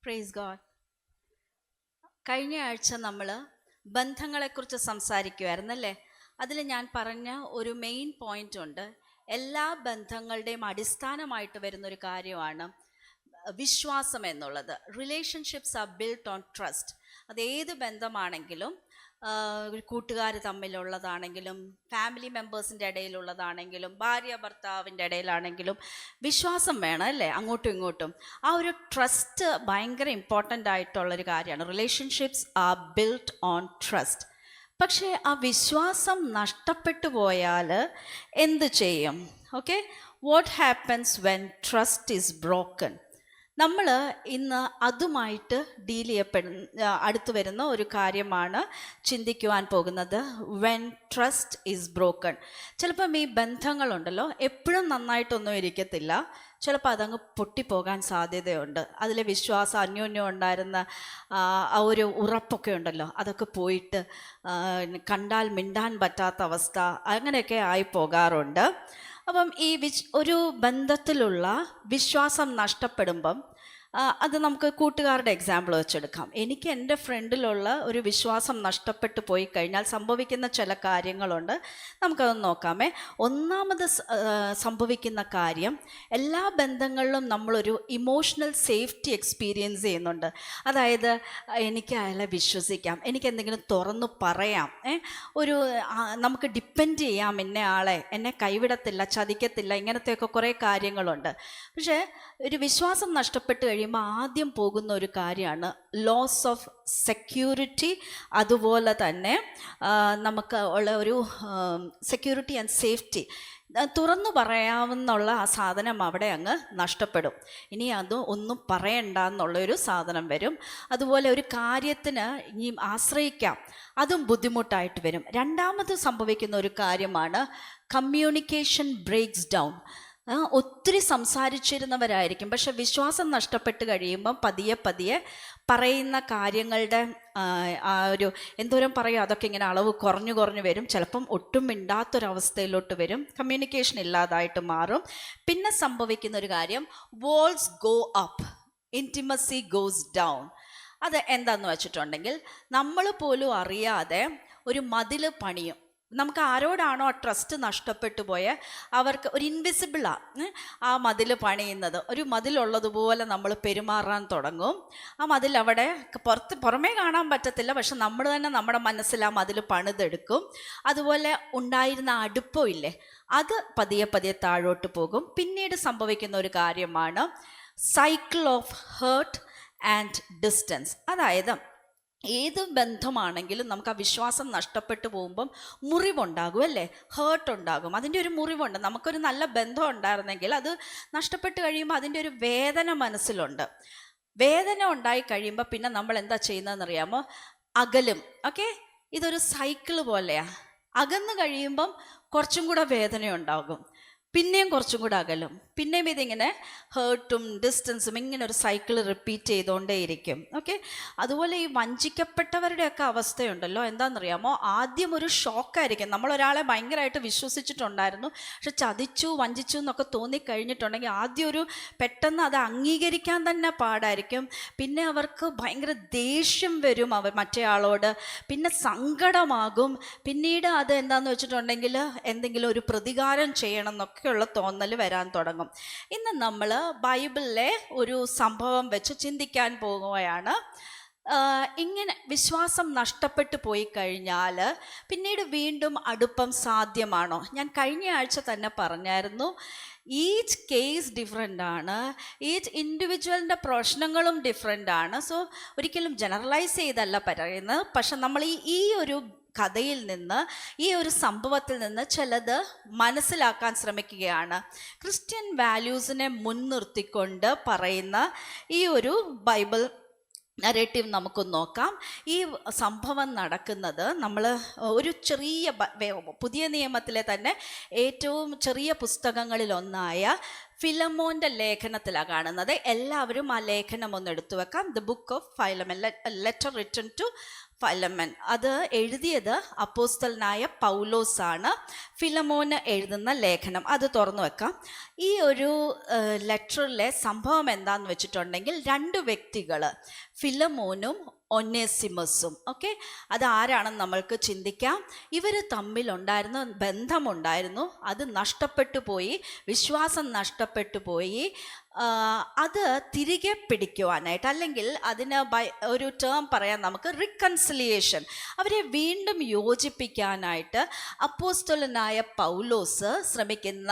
Praise God. കഴിഞ്ഞ ആഴ്ച നമ്മൾ ബന്ധങ്ങളെക്കുറിച്ച് സംസാരിക്കുമായിരുന്നല്ലേ. അതിൽ ഞാൻ പറഞ്ഞ ഒരു മെയിൻ പോയിന്റ് ഉണ്ട്. എല്ലാ ബന്ധങ്ങളുടെയും അടിസ്ഥാനമായിട്ട് വരുന്നൊരു കാര്യമാണ് വിശ്വാസം എന്നുള്ളത്. Relationships R built on trust. അതേത് ബന്ധമാണെങ്കിലും, കൂട്ടുകാർ തമ്മിലുള്ളതാണെങ്കിലും, ഫാമിലി മെമ്പേഴ്സിൻ്റെ ഇടയിലുള്ളതാണെങ്കിലും, ഭാര്യ ഭർത്താവിൻ്റെ ഇടയിലാണെങ്കിലും വിശ്വാസം വേണം അല്ലേ, അങ്ങോട്ടും ഇങ്ങോട്ടും. ആ ഒരു ട്രസ്റ്റ് ഭയങ്കര ഇമ്പോർട്ടൻ്റ് ആയിട്ടുള്ളൊരു കാര്യമാണ്. Relationships R built on trust. പക്ഷേ ആ വിശ്വാസം നഷ്ടപ്പെട്ടു പോയാൽ എന്ത് ചെയ്യും? Okay, what happens when trust is broken? നമ്മൾ ഇന്ന് അതുമായിട്ട് ഡീൽ അടുത്ത് വരുന്ന ഒരു കാര്യമാണ് ചിന്തിക്കുവാൻ പോകുന്നത്. When trust is broken. ചിലപ്പം ഈ ബന്ധങ്ങളുണ്ടല്ലോ എപ്പോഴും നന്നായിട്ടൊന്നും ഇരിക്കത്തില്ല. ചിലപ്പോൾ അതങ്ങ് പൊട്ടിപ്പോകാൻ സാധ്യതയുണ്ട്. അതിലെ വിശ്വാസം, അന്യോന്യം ഉണ്ടായിരുന്ന ആ ഒരു ഉറപ്പൊക്കെ ഉണ്ടല്ലോ, അതൊക്കെ പോയിട്ട് കണ്ടാൽ മിണ്ടാൻ പറ്റാത്ത അവസ്ഥ, അങ്ങനെയൊക്കെ ആയി പോകാറുണ്ട്. അപ്പം ഈ ഒരു ബന്ധത്തിലുള്ള വിശ്വാസം നഷ്ടപ്പെടുമ്പം അത് നമുക്ക് കൂട്ടുകാരുടെ എക്സാമ്പിൾ വെച്ചെടുക്കാം. എനിക്ക് എൻ്റെ ഫ്രണ്ടിലുള്ള ഒരു വിശ്വാസം നഷ്ടപ്പെട്ടു പോയി കഴിഞ്ഞാൽ സംഭവിക്കുന്ന ചില കാര്യങ്ങളുണ്ട്. നമുക്കതൊന്ന് നോക്കാമേ. ഒന്നാമത് സംഭവിക്കുന്ന കാര്യം, എല്ലാ ബന്ധങ്ങളിലും നമ്മളൊരു ഇമോഷണൽ സേഫ്റ്റി എക്സ്പീരിയൻസ് ചെയ്യുന്നുണ്ട്. അതായത് എനിക്ക് അയാളെ വിശ്വസിക്കാം, എനിക്ക് എന്തെങ്കിലും തുറന്നു പറയാം, നമുക്ക് ഡിപ്പെൻഡ് ചെയ്യാം, ഇന്ന ആളെ എന്നെ കൈവിടത്തില്ല, ചതിക്കത്തില്ല, ഇങ്ങനത്തെയൊക്കെ കുറേ കാര്യങ്ങളുണ്ട്. പക്ഷേ ഒരു വിശ്വാസം നഷ്ടപ്പെട്ട് കഴിയുമ്പോൾ ആദ്യം പോകുന്ന ഒരു കാര്യമാണ് ലോസ് ഓഫ് സെക്യൂരിറ്റി. അതുപോലെ തന്നെ നമുക്ക് ഉള്ള ഒരു സെക്യൂരിറ്റി ആൻഡ് സേഫ്റ്റി, തുറന്നു പറയാവുന്നുള്ള ആ സാധനം അവിടെ അങ്ങ് നഷ്ടപ്പെടും. ഇനി അത് ഒന്നും പറയണ്ട എന്നുള്ളൊരു സാധനം വരും. അതുപോലെ ഒരു കാര്യത്തിന് ഇനി ആശ്രയിക്കാം, അതും ബുദ്ധിമുട്ടായിട്ട് വരും. രണ്ടാമത് സംഭവിക്കുന്ന ഒരു കാര്യമാണ് കമ്മ്യൂണിക്കേഷൻ ബ്രേക്സ് ഡൗൺ. ഒത്തിരി സംസാരിച്ചിരുന്നവരായിരിക്കും, പക്ഷെ വിശ്വാസം നഷ്ടപ്പെട്ട് കഴിയുമ്പം പതിയെ പതിയെ പറയുന്ന കാര്യങ്ങളുടെ ആ ഒരു എന്തോരം പറയും, അതൊക്കെ ഇങ്ങനെ അളവ് കുറഞ്ഞു കുറഞ്ഞു വരും. ചിലപ്പം ഒട്ടും മിണ്ടാത്തൊരവസ്ഥയിലോട്ട് വരും, കമ്മ്യൂണിക്കേഷൻ ഇല്ലാതായിട്ട് മാറും. പിന്നെ സംഭവിക്കുന്ന ഒരു കാര്യം, walls go up, intimacy goes down. അത് എന്താന്ന് വെച്ചിട്ടുണ്ടെങ്കിൽ നമ്മൾ പോലും അറിയാതെ ഒരു മതിൽ പണിയും. നമുക്ക് ആരോടാണോ ആ ട്രസ്റ്റ് നഷ്ടപ്പെട്ടു പോയ അവർക്ക് ഒരു ഇൻവിസിബിളാണ് ആ മതിൽ പണിയുന്നത്. ഒരു മതിലുള്ളതുപോലെ നമ്മൾ പെരുമാറാൻ തുടങ്ങും. ആ മതിൽ അവിടെ പുറമേ കാണാൻ പറ്റത്തില്ല, പക്ഷെ നമ്മൾ തന്നെ നമ്മുടെ മനസ്സിൽ ആ മതിൽ പണിതെടുക്കും. അതുപോലെ ഉണ്ടായിരുന്ന അടുപ്പം ഇല്ലേ, അത് പതിയെ പതിയെ താഴോട്ട് പോകും. പിന്നീട് സംഭവിക്കുന്ന ഒരു കാര്യമാണ് cycle of hurt and distance. അതായത് ഏത് ബന്ധമാണെങ്കിലും നമുക്ക് ആ വിശ്വാസം നഷ്ടപ്പെട്ടു പോകുമ്പം മുറിവുണ്ടാകും അല്ലേ, ഹേർട്ട് ഉണ്ടാകും. അതിൻ്റെ ഒരു മുറിവുണ്ട്. നമുക്കൊരു നല്ല ബന്ധം ഉണ്ടായിരുന്നെങ്കിൽ അത് നഷ്ടപ്പെട്ട് കഴിയുമ്പോൾ അതിൻ്റെ ഒരു വേദന മനസ്സിലുണ്ട്. വേദന ഉണ്ടായി കഴിയുമ്പോൾ പിന്നെ നമ്മൾ എന്താ ചെയ്യുന്നതെന്നറിയാമോ? അകലും. ഓക്കെ, ഇതൊരു സൈക്കിള് പോലെയാണ്. അകന്ന് കഴിയുമ്പം കുറച്ചും കൂടെ വേദനയുണ്ടാകും, പിന്നെയും കുറച്ചും കൂടെ അകലും, പിന്നെയും ഇതിങ്ങനെ ഹേർട്ടും ഡിസ്റ്റൻസും ഇങ്ങനെ ഒരു സൈക്കിൾ റിപ്പീറ്റ് ചെയ്തുകൊണ്ടേയിരിക്കും. ഓക്കെ, അതുപോലെ ഈ വഞ്ചിക്കപ്പെട്ടവരുടെയൊക്കെ അവസ്ഥയുണ്ടല്ലോ, എന്താണെന്നറിയാമോ? ആദ്യം ഒരു ഷോക്കായിരിക്കും. നമ്മളൊരാളെ ഭയങ്കരമായിട്ട് വിശ്വസിച്ചിട്ടുണ്ടായിരുന്നു, പക്ഷെ ചതിച്ചു വഞ്ചിച്ചു എന്നൊക്കെ തോന്നിക്കഴിഞ്ഞിട്ടുണ്ടെങ്കിൽ ആദ്യം ഒരു പെട്ടെന്ന് അത് അംഗീകരിക്കാൻ തന്നെ പാടായിരിക്കും. പിന്നെ അവർക്ക് ഭയങ്കര ദേഷ്യം വരും മറ്റേ ആളോട്, പിന്നെ സങ്കടമാകും. പിന്നീട് അത് എന്താണെന്ന് വെച്ചിട്ടുണ്ടെങ്കിൽ എന്തെങ്കിലും ഒരു പ്രതികാരം ചെയ്യണം എന്നൊക്കെയുള്ള തോന്നൽ വരാൻ തുടങ്ങും. ഇന്ന് നമ്മൾ ബൈബിളിലെ ഒരു സംഭവം വെച്ച് ചിന്തിക്കാൻ പോകുകയാണ്. ഇങ്ങനെ വിശ്വാസം നഷ്ടപ്പെട്ടു പോയി കഴിഞ്ഞാൽ പിന്നീട് വീണ്ടും അടുപ്പം സാധ്യമാണോ? ഞാൻ കഴിഞ്ഞ ആഴ്ച തന്നെ പറഞ്ഞായിരുന്നു, ഈച്ച് കേസ് ഡിഫറെൻ്റ് ആണ്, ഈച്ച് ഇൻഡിവിജ്വലിൻ്റെ പ്രശ്നങ്ങളും ഡിഫറെൻ്റ് ആണ്. സോ ഒരിക്കലും ജനറലൈസ് ചെയ്തല്ല പറയുന്നത്. പക്ഷെ നമ്മൾ ഈ ഒരു കഥയിൽ നിന്ന്, ഈ ഒരു സംഭവത്തിൽ നിന്ന് ചിലത് മനസ്സിലാക്കാൻ ശ്രമിക്കുകയാണ്. ക്രിസ്ത്യൻ വാല്യൂസിനെ മുൻനിർത്തിക്കൊണ്ട് പറയുന്ന ഈ ഒരു ബൈബിൾ നരേറ്റീവ് നമുക്കൊന്ന് നോക്കാം. ഈ സംഭവം നടക്കുന്നത് നമ്മൾ ഒരു ചെറിയ പുതിയ നിയമത്തിലെ തന്നെ ഏറ്റവും ചെറിയ പുസ്തകങ്ങളിലൊന്നായ ഫിലമോൻ്റെ ലേഖനത്തിലാണ് കാണുന്നത്. എല്ലാവരും ആ ലേഖനം ഒന്ന് എടുത്തു വെക്കാം. The book of Philemon, letter written to Philemon. അത് എഴുതിയത് അപ്പോസ്തലനായ പൗലോസാണ്. ഫിലമോന് എഴുതുന്ന ലേഖനം അത് തുറന്നു വെക്കാം. ഈ ഒരു ലെറ്ററിലെ സംഭവം എന്താന്ന് വെച്ചിട്ടുണ്ടെങ്കിൽ 2 വ്യക്തികൾ, ഫിലമോനും ഒന്നേസിമസും. ഓക്കെ, അത് ആരാണെന്ന് നമ്മൾക്ക് ചിന്തിക്കാം. ഇവർ തമ്മിലുണ്ടായിരുന്ന ബന്ധമുണ്ടായിരുന്നു, അത് നഷ്ടപ്പെട്ടു പോയി, വിശ്വാസം നഷ്ടപ്പെട്ടു പോയി. അത് തിരികെ പിടിക്കുവാനായിട്ട്, അല്ലെങ്കിൽ അതിന് ഒരു ടേം പറയാം നമുക്ക്, റിക്കൺസിലിയേഷൻ, അവരെ വീണ്ടും യോജിപ്പിക്കാനായിട്ട് അപ്പോസ്തലനായ പൗലോസ് ശ്രമിക്കുന്ന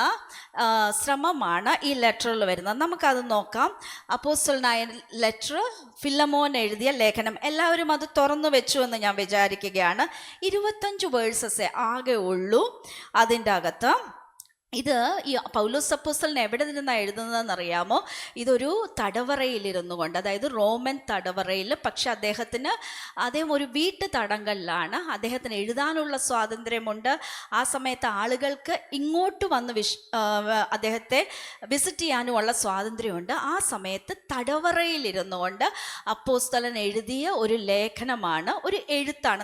ശ്രമമാണ് ഈ ലെറ്ററിൽ വരുന്നത്. നമുക്കത് നോക്കാം. അപ്പോസ്തലനായ ലെറ്റർ, ഫിലമോൻ എഴുതിയ ലേഖനം. എല്ലാവരും അത് തുറന്നു വെച്ചു എന്ന് ഞാൻ വിചാരിക്കുകയാണ്. 25 വേഴ്സസേ ആകെ ഉള്ളൂ അതിൻ്റെ അകത്ത്. ഇത് ഈ പൗലോസ് അപ്പോസ്തലൻ എവിടെ നിന്നാണ് എഴുതുന്നതെന്ന് അറിയാമോ? ഇതൊരു തടവറയിലിരുന്നു കൊണ്ട്, അതായത് റോമൻ തടവറയിൽ. പക്ഷെ അദ്ദേഹം ഒരു വീട്ടു തടങ്കലിലാണ്. അദ്ദേഹത്തിന് എഴുതാനുള്ള സ്വാതന്ത്ര്യമുണ്ട്. ആ സമയത്ത് ആളുകൾക്ക് ഇങ്ങോട്ട് വന്ന് അദ്ദേഹത്തെ വിസിറ്റ് ചെയ്യാനുമുള്ള സ്വാതന്ത്ര്യമുണ്ട്. ആ സമയത്ത് തടവറയിലിരുന്നു കൊണ്ട് അപ്പോസ്തലൻ എഴുതിയ ഒരു ലേഖനമാണ്, ഒരു എഴുത്താണ്.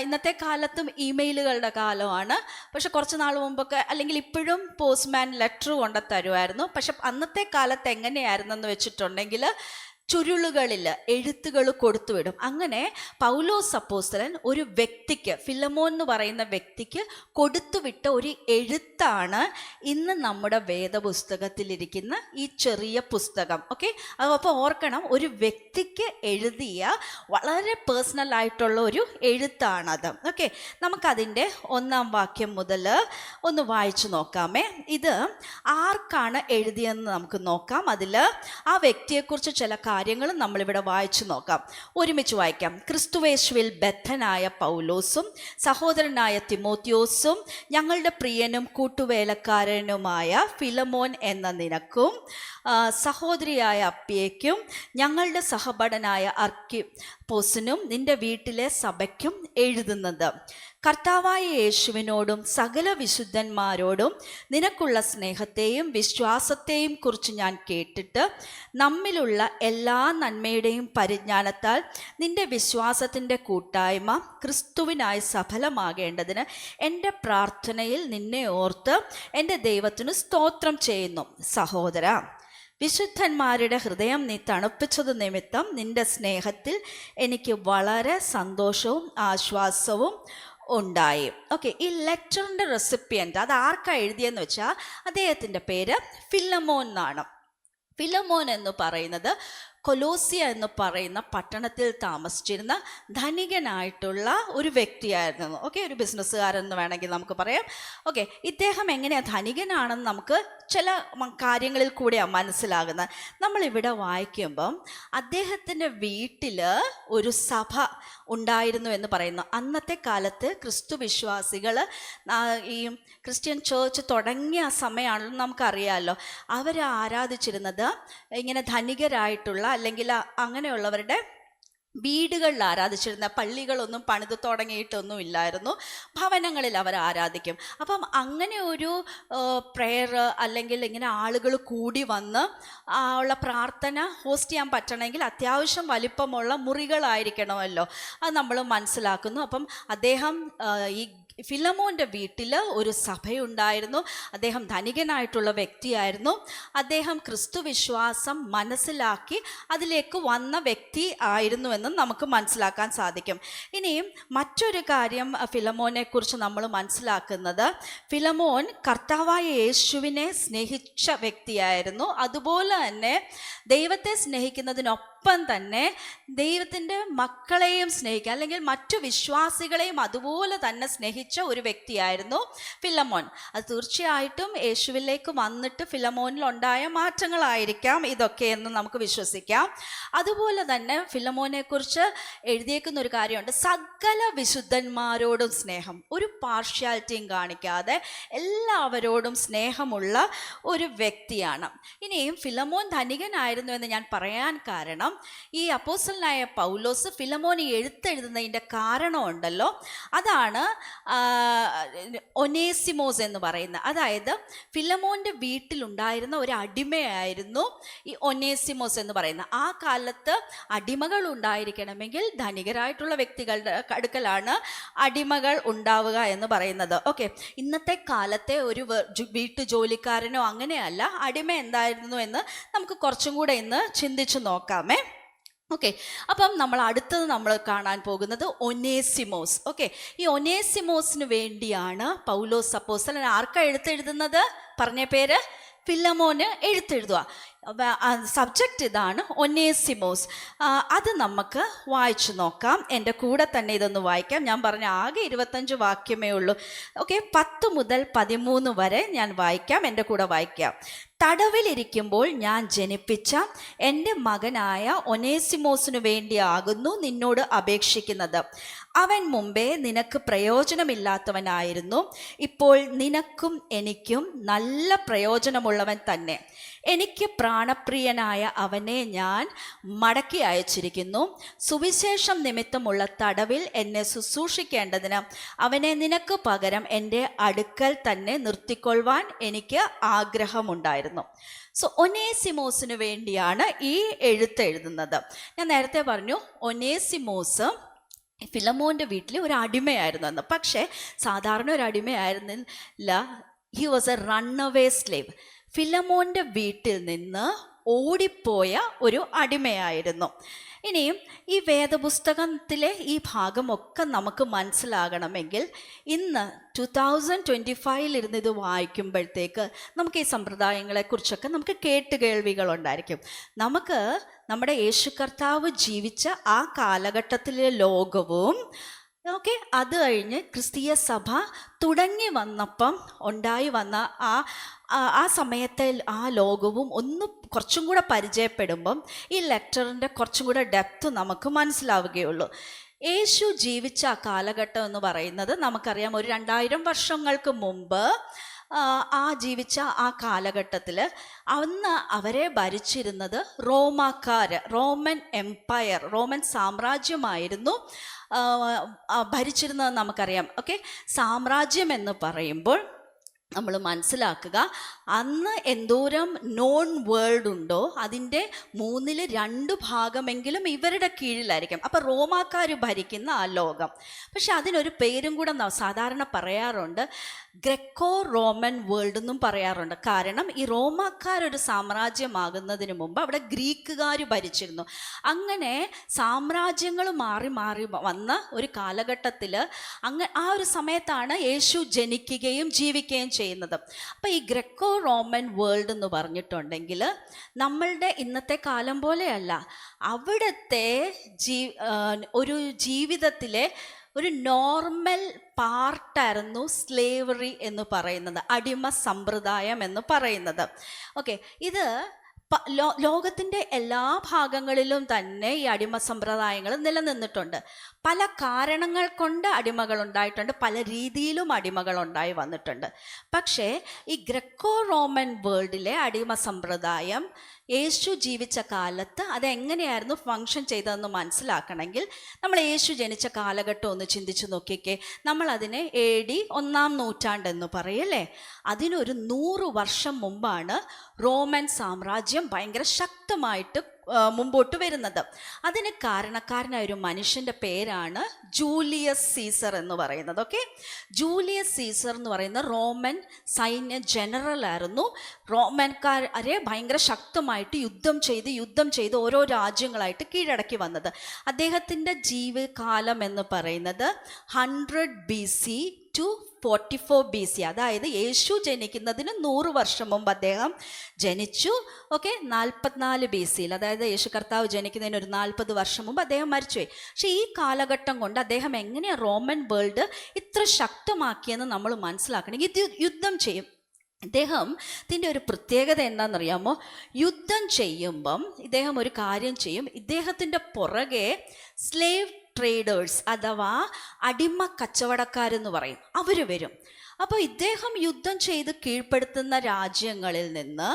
ഇന്നത്തെ കാലത്തും ഇമെയിലുകളുടെ കാലമാണ്. പക്ഷെ കുറച്ച് നാൾ മുമ്പൊക്കെ, അല്ലെങ്കിൽ ഇപ്പോഴും പോസ്റ്റ്മാൻ ലെറ്റർ കൊണ്ട് തരുമായിരുന്നു. പക്ഷെ അന്നത്തെ കാലത്ത് എങ്ങനെയായിരുന്നെന്ന് വെച്ചിട്ടുണ്ടെങ്കിൽ ചുരുളുകളിൽ എഴുത്തുകൾ കൊടുത്തുവിടും. അങ്ങനെ പൗലോസ് അപ്പോസ്തലൻ ഒരു വ്യക്തിക്ക്, ഫിലമോൻ എന്ന് പറയുന്ന വ്യക്തിക്ക് കൊടുത്തുവിട്ട ഒരു എഴുത്താണ് ഇന്ന് നമ്മുടെ വേദപുസ്തകത്തിലിരിക്കുന്ന ഈ ചെറിയ പുസ്തകം. ഓക്കെ, അപ്പോൾ ഓർക്കണം, ഒരു വ്യക്തിക്ക് എഴുതിയ വളരെ പേഴ്സണൽ ആയിട്ടുള്ള ഒരു എഴുത്താണത്. ഓക്കെ, നമുക്കതിൻ്റെ 1-ാം വാക്യം മുതൽ ഒന്ന് വായിച്ചു നോക്കാമേ. ഇത് ആർക്കാണ് എഴുതിയെന്ന് നമുക്ക് നോക്കാം. അതിൽ ആ വ്യക്തിയെക്കുറിച്ച് ചില കാര്യങ്ങളും നമ്മളിവിടെ വായിച്ചു നോക്കാം. ഒരുമിച്ച് വായിക്കാം. ക്രിസ്തുവേശുവിൽ ബദ്ധനായ പൗലോസും സഹോദരനായ തിമോത്തിയോസും ഞങ്ങളുടെ പ്രിയനും കൂട്ടുവേലക്കാരനുമായ ഫിലമോൻ എന്ന നിനക്കും സഹോദരിയായ അപ്പിയയ്ക്കും ഞങ്ങളുടെ സഹപഠനായ അർക്കിപ്പോസിനും നിന്റെ വീട്ടിലെ സഭയ്ക്കും എഴുതുന്നത്, കർത്താവായ യേശുവിനോടും സകല വിശുദ്ധന്മാരോടും നിനക്കുള്ള സ്നേഹത്തെയും വിശ്വാസത്തെയും കുറിച്ച് ഞാൻ കേട്ടിട്ട് നമ്മിലുള്ള എല്ലാ നന്മയുടെയും പരിജ്ഞാനത്താൽ നിന്റെ വിശ്വാസത്തിൻ്റെ കൂട്ടായ്മ ക്രിസ്തുവിനായി സഫലമാകേണ്ടതിന് എൻ്റെ പ്രാർത്ഥനയിൽ നിന്നെ ഓർത്ത് എൻ്റെ ദൈവത്തിനു സ്തോത്രം ചെയ്യുന്നു. സഹോദര, വിശുദ്ധന്മാരുടെ ഹൃദയം നീ തണുപ്പിച്ചത് നിമിത്തം നിന്റെ സ്നേഹത്തിൽ എനിക്ക് വളരെ സന്തോഷവും ആശ്വാസവും ഉണ്ടായി. ഓക്കെ, ഈ ലെറ്ററിൻ്റെ റെസിപ്പിയൻ്റ് അത് ആർക്കാണ് എഴുതിയെന്ന് വെച്ചാൽ അദ്ദേഹത്തിൻ്റെ പേര് ഫിലമോൻ എന്നാണ്. ഫിലമോൻ എന്ന് പറയുന്നത് കൊലോസിയ എന്ന് പറയുന്ന പട്ടണത്തിൽ താമസിച്ചിരുന്ന ധനികനായിട്ടുള്ള ഒരു വ്യക്തിയായിരുന്നു. ഓക്കെ, ഒരു ബിസിനസ്സുകാരെന്ന് വേണമെങ്കിൽ നമുക്ക് പറയാം. ഓക്കെ, ഇദ്ദേഹം എങ്ങനെയാണ് ധനികനാണെന്ന് നമുക്ക് ചില കാര്യങ്ങളിൽ കൂടെയാണ് മനസ്സിലാകുന്നത്. നമ്മളിവിടെ വായിക്കുമ്പം അദ്ദേഹത്തിൻ്റെ വീട്ടിൽ ഒരു സഭ ഉണ്ടായിരുന്നു എന്ന് പറയുന്നു. അന്നത്തെ കാലത്ത് ക്രിസ്തു വിശ്വാസികൾ ഈ ക്രിസ്ത്യൻ ചേർച്ച് തുടങ്ങിയ സമയമാണെന്ന് നമുക്കറിയാമല്ലോ. അവർ ആരാധിച്ചിരുന്നത് ഇങ്ങനെ ധനികരായിട്ടുള്ള അല്ലെങ്കിൽ അങ്ങനെയുള്ളവരുടെ വീടുകളിൽ ആരാധിച്ചിരുന്ന, പള്ളികളൊന്നും പണിത് തുടങ്ങിയിട്ടൊന്നും ഇല്ലായിരുന്നു, ഭവനങ്ങളിൽ അവർ ആരാധിക്കും. അപ്പം അങ്ങനെ ഒരു പ്രെയർ അല്ലെങ്കിൽ ഇങ്ങനെ ആളുകൾ കൂടി വന്ന് ഉള്ള പ്രാർത്ഥന ഹോസ്റ്റ് ചെയ്യാൻ പറ്റണമെങ്കിൽ അത്യാവശ്യം വലിപ്പമുള്ള മുറികളായിരിക്കണമല്ലോ, അത് നമ്മൾ മനസ്സിലാക്കുന്നു. അപ്പം അദ്ദേഹം ഈ ഫിലമോൻ്റെ വീട്ടിൽ ഒരു സഭയുണ്ടായിരുന്നു. അദ്ദേഹം ധനികനായിട്ടുള്ള വ്യക്തിയായിരുന്നു. അദ്ദേഹം ക്രിസ്തു വിശ്വാസം മനസ്സിലാക്കി അതിലേക്ക് വന്ന വ്യക്തി ആയിരുന്നുവെന്ന് നമുക്ക് മനസ്സിലാക്കാൻ സാധിക്കും. ഇനിയും മറ്റൊരു കാര്യം ഫിലമോനെ കുറിച്ച് നമ്മൾ മനസ്സിലാക്കുന്നത്, ഫിലമോൻ കർത്താവായ യേശുവിനെ സ്നേഹിച്ച വ്യക്തിയായിരുന്നു. അതുപോലെ തന്നെ ദൈവത്തെ സ്നേഹിക്കുന്നതിനൊപ്പം തന്നെ ദൈവത്തിൻ്റെ മക്കളെയും സ്നേഹിക്കുക, അല്ലെങ്കിൽ മറ്റു വിശ്വാസികളെയും അതുപോലെ തന്നെ സ്നേഹിച്ച ഒരു വ്യക്തിയായിരുന്നു ഫിലമോൻ. അത് തീർച്ചയായിട്ടും യേശുവിലേക്ക് വന്നിട്ട് ഫിലമോനിൽ ഉണ്ടായ മാറ്റങ്ങളായിരിക്കാം ഇതൊക്കെ എന്ന് നമുക്ക് വിശ്വസിക്കാം. അതുപോലെ തന്നെ ഫിലമോനെ കുറിച്ച് എഴുതിയേക്കുന്ന ഒരു കാര്യമുണ്ട്, സകല വിശുദ്ധന്മാരോടും സ്നേഹം, ഒരു പാർഷ്യാലിറ്റിയും കാണിക്കാതെ എല്ലാവരോടും സ്നേഹമുള്ള ഒരു വ്യക്തിയാണ്. ഇനിയും ഫിലമോൻ ധനികനായിരുന്നു എന്ന് ഞാൻ പറയാൻ കാരണം, ഈ അപ്പോസ്തലനായ പൗലോസ് ഫിലമോന് എഴുത്തെഴുതുന്നതിൻ്റെ കാരണമുണ്ടല്ലോ. അതാണ് ഒനേസിമോസ് എന്ന് പറയുന്ന, അതായത് ഫിലമോൻ്റെ വീട്ടിലുണ്ടായിരുന്ന ഒരു അടിമയായിരുന്നു ഈ ഒനേസിമോസ് എന്ന് പറയുന്ന. ആ കാലത്ത് അടിമകൾ ഉണ്ടായിരിക്കണമെങ്കിൽ ധനികരായിട്ടുള്ള വ്യക്തികളുടെ അടുക്കലാണ് അടിമകൾ ഉണ്ടാവുക എന്ന് പറയുന്നത്. ഓക്കെ, ഇന്നത്തെ കാലത്തെ ഒരു വീട്ടു ജോലിക്കാരനോ അങ്ങനെയല്ല, അടിമ എന്തായിരുന്നു എന്ന് നമുക്ക് കുറച്ചും കൂടെ ഇന്ന് ചിന്തിച്ചു നോക്കാമേ. ഓക്കെ, അപ്പം നമ്മൾ അടുത്തത് നമ്മൾ കാണാൻ പോകുന്നത് ഒനേസിമോസ്. ഓക്കെ, ഈ ഒനേസിമോസിന് വേണ്ടിയാണ് പൗലോസ് അപ്പോസ്തലൻ ആർക്കാ എഴുതുന്നത്? പറഞ്ഞ പേര് ഫിലമോന് എഴുത്തെഴുതുക. സബ്ജക്റ്റ് ഇതാണ്, ഒനേസിമോസ്. അത് നമുക്ക് വായിച്ചു നോക്കാം. എൻ്റെ കൂടെ തന്നെ ഇതൊന്ന് വായിക്കാം. ഞാൻ പറഞ്ഞ ആകെ 25 വാക്യമേ ഉള്ളൂ. ഓക്കെ, 10 മുതൽ 13 വരെ ഞാൻ വായിക്കാം. എൻ്റെ കൂടെ വായിക്കാം. തടവിലിരിക്കുമ്പോൾ ഞാൻ ജനിപ്പിച്ച എൻ്റെ മകനായ ഒനേസിമോസിനു വേണ്ടിയാകുന്നു നിന്നോട് അപേക്ഷിക്കുന്നത്. അവൻ മുമ്പേ നിനക്ക് പ്രയോജനമില്ലാത്തവനായിരുന്നു, ഇപ്പോൾ നിനക്കും എനിക്കും നല്ല പ്രയോജനമുള്ളവൻ തന്നെ. എനിക്ക് പ്രാണപ്രിയനായ അവനെ ഞാൻ മടക്കി അയച്ചിരിക്കുന്നു. സുവിശേഷം നിമിത്തമുള്ള തടവിൽ എന്നെ ശുശ്രൂഷിക്കേണ്ടതിന് അവനെ നിനക്ക് പകരം എൻ്റെ അടുക്കൽ തന്നെ നിർത്തിക്കൊള്ളുവാൻ എനിക്ക് ആഗ്രഹമുണ്ടായിരുന്നു. സോ ഒനേസിമോസിന് വേണ്ടിയാണ് ഈ എഴുത്തെഴുതുന്നത്. ഞാൻ നേരത്തെ പറഞ്ഞു, ഒനേസിമോസ് ഫിലമോൻ്റെ വീട്ടിൽ ഒരു അടിമയായിരുന്നു എന്ന്. പക്ഷേ സാധാരണ ഒരു അടിമയായിരുന്നില്ല. He was a runaway slave. ഫിലമോൻ്റെ വീട്ടിൽ നിന്ന് ഓടിപ്പോയ ഒരു അടിമയായിരുന്നു. ഇനിയും ഈ വേദപുസ്തകത്തിലെ ഈ ഭാഗമൊക്കെ നമുക്ക് മനസ്സിലാകണമെങ്കിൽ ഇന്ന് 2025 ഇരുന്ന് ഇത് വായിക്കുമ്പോഴത്തേക്ക് നമുക്ക് ഈ സമ്പ്രദായങ്ങളെക്കുറിച്ചൊക്കെ നമുക്ക് കേട്ടുകേൾവികളുണ്ടായിരിക്കും. നമുക്ക് നമ്മുടെ യേശു കർത്താവ് ജീവിച്ച ആ കാലഘട്ടത്തിലെ ലോകവും, ഓക്കെ, അത് കഴിഞ്ഞ് ക്രിസ്തീയ സഭ തുടങ്ങി വന്നപ്പം ഉണ്ടായി വന്ന ആ സമയത്തെ ആ ലോകവും ഒന്ന് കുറച്ചും കൂടെ പരിചയപ്പെടുമ്പം ഈ ലെക്ചറിൻ്റെ കുറച്ചും കൂടെ ഡെപ്ത് നമുക്ക് മനസ്സിലാവുകയുള്ളൂ. യേശു ജീവിച്ച ആ കാലഘട്ടം എന്ന് പറയുന്നത് നമുക്കറിയാം, ഒരു 2000 വർഷങ്ങൾക്ക് മുമ്പ് ജീവിച്ച ആ കാലഘട്ടത്തിൽ അന്ന് അവരെ ഭരിച്ചിരുന്നത് റോമൻ എംപയർ, റോമൻ സാമ്രാജ്യമായിരുന്നു ഭരിച്ചിരുന്നത് നമുക്കറിയാം. ഓക്കെ, സാമ്രാജ്യം എന്ന് പറയുമ്പോൾ നമ്മൾ മനസ്സിലാക്കുക, അന്ന് എന്തോരം നോൺ വേൾഡ് ഉണ്ടോ അതിൻ്റെ 3/2 ഭാഗമെങ്കിലും ഇവരുടെ കീഴിലായിരിക്കും. അപ്പം റോമാക്കാർ ഭരിക്കുന്ന ആ ലോകം. പക്ഷെ അതിനൊരു പേരും കൂടെ സാധാരണ പറയാറുണ്ട്, ഗ്രെക്കോ റോമൻ വേൾഡ് എന്നും പറയാറുണ്ട്. കാരണം ഈ റോമാക്കാരൊരു സാമ്രാജ്യമാകുന്നതിന് മുമ്പ് അവിടെ ഗ്രീക്കുകാർ ഭരിച്ചിരുന്നു. അങ്ങനെ സാമ്രാജ്യങ്ങൾ മാറി മാറി വന്ന ഒരു കാലഘട്ടത്തിൽ ആ ഒരു സമയത്താണ് യേശു ജനിക്കുകയും ജീവിക്കുകയും ചെയ്യുന്നത്. അപ്പോൾ ഈ ഗ്രെക്കോ റോമൻ വേൾഡ് എന്ന് പറഞ്ഞിട്ടുണ്ടെങ്കിൽ നമ്മളുടെ ഇന്നത്തെ കാലം പോലെയല്ല. അവിടുത്തെ ഒരു ജീവിതത്തിലെ ഒരു നോർമൽ പാർട്ടായിരുന്നു സ്ലേവറി എന്ന് പറയുന്നത്, അടിമ സമ്പ്രദായം എന്ന് പറയുന്നത്. ഓക്കെ, ഇത് ലോകത്തിൻ്റെ എല്ലാ ഭാഗങ്ങളിലും തന്നെ ഈ അടിമ സമ്പ്രദായങ്ങൾ നിലനിന്നിട്ടുണ്ട്. പല കാരണങ്ങൾ കൊണ്ട് അടിമകൾ ഉണ്ടായിട്ടുണ്ട്, പല രീതിയിലും അടിമകൾ ഉണ്ടായി വന്നിട്ടുണ്ട്. പക്ഷേ ഈ ഗ്രെക്കോ റോമൻ വേൾഡിലെ അടിമ സമ്പ്രദായം യേശു ജീവിച്ച കാലത്ത് അതെങ്ങനെയായിരുന്നു ഫങ്ഷൻ ചെയ്തതെന്ന് മനസ്സിലാക്കണമെങ്കിൽ നമ്മൾ യേശു ജനിച്ച കാലഘട്ടം ഒന്ന് ചിന്തിച്ചു നോക്കിക്കേ. നമ്മളതിനെ AD 1-ാം നൂറ്റാണ്ടെന്ന് പറയല്ലേ. അതിനൊരു 100 വർഷം മുമ്പാണ് റോമൻ സാമ്രാജ്യം ഭയങ്കര ശക്തമായിട്ട് മുമ്പോട്ട് വരുന്നത്. അതിന് കാരണക്കാരനായ ഒരു മനുഷ്യൻ്റെ പേരാണ് ജൂലിയസ് സീസർ എന്ന് പറയുന്നത്. ഓക്കെ, ജൂലിയസ് സീസർ എന്ന് പറയുന്ന റോമൻ സൈന്യ ജനറലായിരുന്നു. റോമൻകാരെ ഭയങ്കര ശക്തമായിട്ട് യുദ്ധം ചെയ്ത് ഓരോ രാജ്യങ്ങളായിട്ട് കീഴടക്കി വന്നത്. അദ്ദേഹത്തിൻ്റെ ജീവിതകാലം എന്ന് പറയുന്നത് 100 BC to 44 BC, അതായത് യേശു ജനിക്കുന്നതിന് 100 വർഷം മുമ്പ് അദ്ദേഹം ജനിച്ചു. ഓക്കെ, 44 BC, അതായത് യേശു കർത്താവ് ജനിക്കുന്നതിന് ഒരു 40 വർഷം മുമ്പ് അദ്ദേഹം മരിച്ചുപോയി. പക്ഷേ ഈ കാലഘട്ടം കൊണ്ട് അദ്ദേഹം എങ്ങനെയാണ് റോമൻ വേൾഡ് ഇത്ര ശക്തമാക്കിയെന്ന് നമ്മൾ മനസ്സിലാക്കണമെങ്കിൽ ഇത് യുദ്ധം ചെയ്യും. ഇദ്ദേഹത്തിൻ്റെ ഒരു പ്രത്യേകത എന്താണെന്നറിയാമോ? യുദ്ധം ചെയ്യുമ്പം ഇദ്ദേഹം ഒരു കാര്യം ചെയ്യും, ഇദ്ദേഹത്തിൻ്റെ പുറകെ സ്ലേവ് ട്രേഡേഴ്സ് അഥവാ അടിമ കച്ചവടക്കാരെന്ന് പറയും, അവർ വരും. അപ്പോൾ ഇദ്ദേഹം യുദ്ധം ചെയ്ത് കീഴ്പ്പെടുത്തുന്ന രാജ്യങ്ങളിൽ നിന്ന്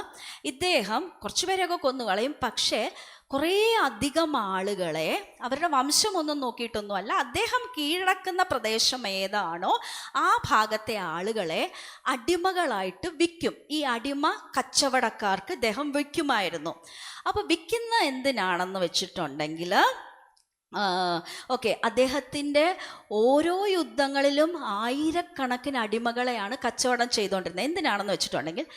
ഇദ്ദേഹം കുറച്ച് പേരെയൊക്കെ കൊന്നുകളയും. പക്ഷേ കുറേ അധികം ആളുകളെ, അവരുടെ വംശമൊന്നും നോക്കിയിട്ടൊന്നുമല്ല, അദ്ദേഹം കീഴടക്കുന്ന പ്രദേശം ഏതാണോ ആ ഭാഗത്തെ ആളുകളെ അടിമകളായിട്ട് വിൽക്കും. ഈ അടിമ കച്ചവടക്കാർക്ക് ഇദ്ദേഹം വിൽക്കുമായിരുന്നു. അപ്പോൾ വിൽക്കുന്ന എന്തിനാണെന്ന് വെച്ചിട്ടുണ്ടെങ്കിൽ, ഓക്കെ, അദ്ദേഹത്തിൻ്റെ ഓരോ യുദ്ധങ്ങളിലും ആയിരക്കണക്കിന് അടിമകളെയാണ് കച്ചവടം ചെയ്തുകൊണ്ടിരുന്നത്. എന്തിനാണെന്ന് വെച്ചിട്ടുണ്ടെങ്കിൽ,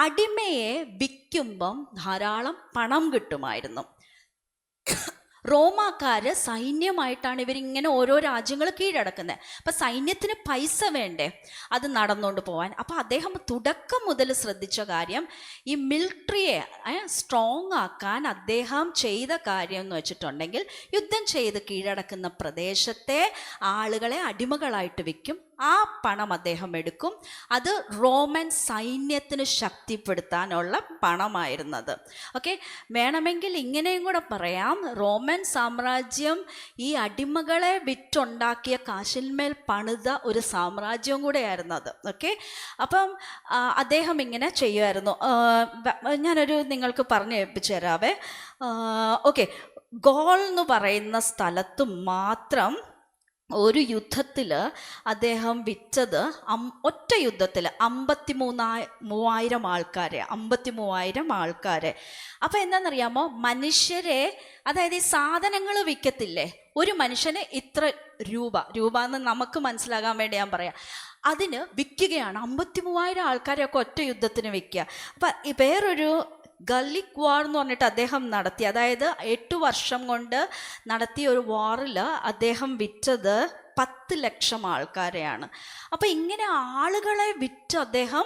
അടിമയെ വിൽക്കുമ്പം ധാരാളം പണം കിട്ടുമായിരുന്നു. റോമാക്കാര് സൈന്യമായിട്ടാണ് ഇവരിങ്ങനെ ഓരോ രാജ്യങ്ങൾ കീഴടക്കുന്നത്. അപ്പം സൈന്യത്തിന് പൈസ വേണ്ടേ അത് നടന്നുകൊണ്ട് പോകാൻ. അപ്പം അദ്ദേഹം തുടക്കം മുതൽ ശ്രദ്ധിച്ച കാര്യം, ഈ മിലിറ്ററിയെ സ്ട്രോങ് ആക്കാൻ അദ്ദേഹം ചെയ്ത കാര്യം എന്ന് വെച്ചിട്ടുണ്ടെങ്കിൽ, യുദ്ധം ചെയ്ത് കീഴടക്കുന്ന പ്രദേശത്തെ ആളുകളെ അടിമകളായിട്ട് വിൽക്കും. ആ പണം അദ്ദേഹം എടുക്കും. അത് റോമൻ സൈന്യത്തിന് ശക്തിപ്പെടുത്താനുള്ള പണമായിരുന്നത്. ഓക്കെ, വേണമെങ്കിൽ ഇങ്ങനെയും കൂടെ പറയാം, റോമൻ സാമ്രാജ്യം ഈ അടിമകളെ വിറ്റുണ്ടാക്കിയ കാശിന്മേൽ പണിത ഒരു സാമ്രാജ്യം കൂടെയായിരുന്നു അത്. ഓക്കെ, അപ്പം അദ്ദേഹം ഇങ്ങനെ ചെയ്യുമായിരുന്നു. ഞാനൊരു നിങ്ങൾക്ക് പറഞ്ഞു ഏൽപ്പിച്ചു തരാവേ. ഓക്കെ, ഗോൾ എന്ന് പറയുന്ന സ്ഥലത്ത് മാത്രം ഒരു യുദ്ധത്തിൽ അദ്ദേഹം വിറ്റത്, ഒറ്റ യുദ്ധത്തിൽ 53,000 ആൾക്കാരെ. അപ്പം എന്താണെന്നറിയാമോ, മനുഷ്യരെ, അതായത് ഈ സാധനങ്ങൾ വിൽക്കത്തില്ലേ, ഒരു മനുഷ്യന് ഇത്ര രൂപ എന്ന് നമുക്ക് മനസ്സിലാകാൻ വേണ്ടി ഞാൻ പറയാം, അതിന് വിൽക്കുകയാണ്. 53,000 ആൾക്കാരെയൊക്കെ ഒറ്റ യുദ്ധത്തിന് വിൽക്കുക. അപ്പം വേറൊരു ഗള്ളിക് വാർ എന്ന് പറഞ്ഞിട്ട് അദ്ദേഹം നടത്തി, അതായത് 8 വർഷം കൊണ്ട് നടത്തിയ ഒരു വാറിൽ അദ്ദേഹം വിറ്റത് 10 ലക്ഷം ആൾക്കാരെയാണ്. അപ്പോൾ ഇങ്ങനെ ആളുകളെ വിറ്റ് അദ്ദേഹം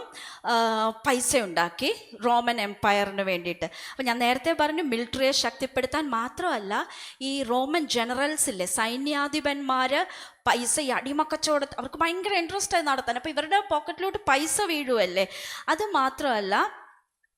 പൈസ ഉണ്ടാക്കി റോമൻ എംപയറിന് വേണ്ടിയിട്ട്. അപ്പോൾ ഞാൻ നേരത്തെ പറഞ്ഞു, മിലിറ്ററിയെ ശക്തിപ്പെടുത്താൻ മാത്രമല്ല, ഈ റോമൻ ജനറൽസില്ലേ, സൈന്യാധിപന്മാർ പൈസ ഈ അടിമക്കച്ചവട അവർക്ക് ഭയങ്കര ഇൻട്രസ്റ്റ് ആയി നടത്താൻ. അപ്പോൾ ഇവരുടെ പോക്കറ്റിലോട്ട് പൈസ വീഴുമല്ലേ. അത് മാത്രമല്ല,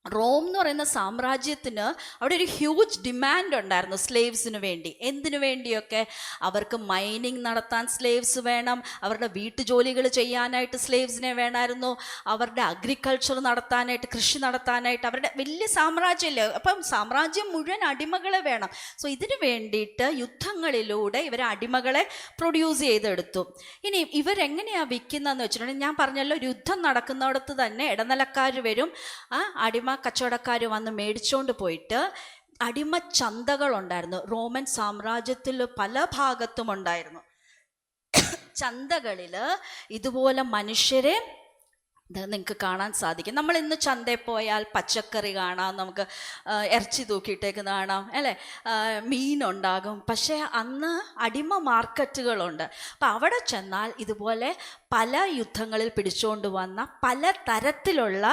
റോം എന്ന് പറയുന്ന സാമ്രാജ്യത്തിന് അവിടെ ഒരു ഹ്യൂജ് ഡിമാൻഡ് ഉണ്ടായിരുന്നു സ്ലേവ്സിന് വേണ്ടി. എന്തിനു വേണ്ടിയൊക്കെ? അവർക്ക് മൈനിങ് നടത്താൻ സ്ലേവ്സ് വേണം, അവരുടെ വീട്ടുജോലികൾ ചെയ്യാനായിട്ട് സ്ലേവ്സിനെ വേണമായിരുന്നു, അവരുടെ അഗ്രികൾച്ചർ നടത്താനായിട്ട്, കൃഷി നടത്താനായിട്ട്. അവരുടെ വലിയ സാമ്രാജ്യമല്ലേ, അപ്പം സാമ്രാജ്യം മുഴുവൻ അടിമകളെ വേണം. സോ ഇതിനു വേണ്ടിയിട്ട് യുദ്ധങ്ങളിലൂടെ ഇവരെ അടിമകളെ പ്രൊഡ്യൂസ് ചെയ്തെടുത്തു. ഇനി ഇവരെങ്ങനെയാണ് വിൽക്കുന്നതെന്ന് വെച്ചിട്ടുണ്ടെങ്കിൽ, ഞാൻ പറഞ്ഞല്ലോ, യുദ്ധം നടക്കുന്നിടത്ത് തന്നെ ഇടനിലക്കാർ വരും, അടിമ കച്ചവടക്കാർ വന്ന് മേടിച്ചുകൊണ്ട് പോയിട്ട്, അടിമ ചന്തകളുണ്ടായിരുന്നു റോമൻ സാമ്രാജ്യത്തിൽ പല ഭാഗത്തും ഉണ്ടായിരുന്നു. ചന്തകളിൽ ഇതുപോലെ മനുഷ്യരെ നിങ്ങൾക്ക് കാണാൻ സാധിക്കും. നമ്മൾ ഇന്ന് ചന്തയിൽ പോയാൽ പച്ചക്കറി കാണാം, നമുക്ക് ഇറച്ചി തൂക്കിയിട്ടേക്ക് കാണാം, അല്ലേ, മീനുണ്ടാകും. പക്ഷേ അന്ന് അടിമ മാർക്കറ്റുകളുണ്ട്. അപ്പം അവിടെ ചെന്നാൽ ഇതുപോലെ പല യുദ്ധങ്ങളിൽ പിടിച്ചുകൊണ്ട് വന്ന പല തരത്തിലുള്ള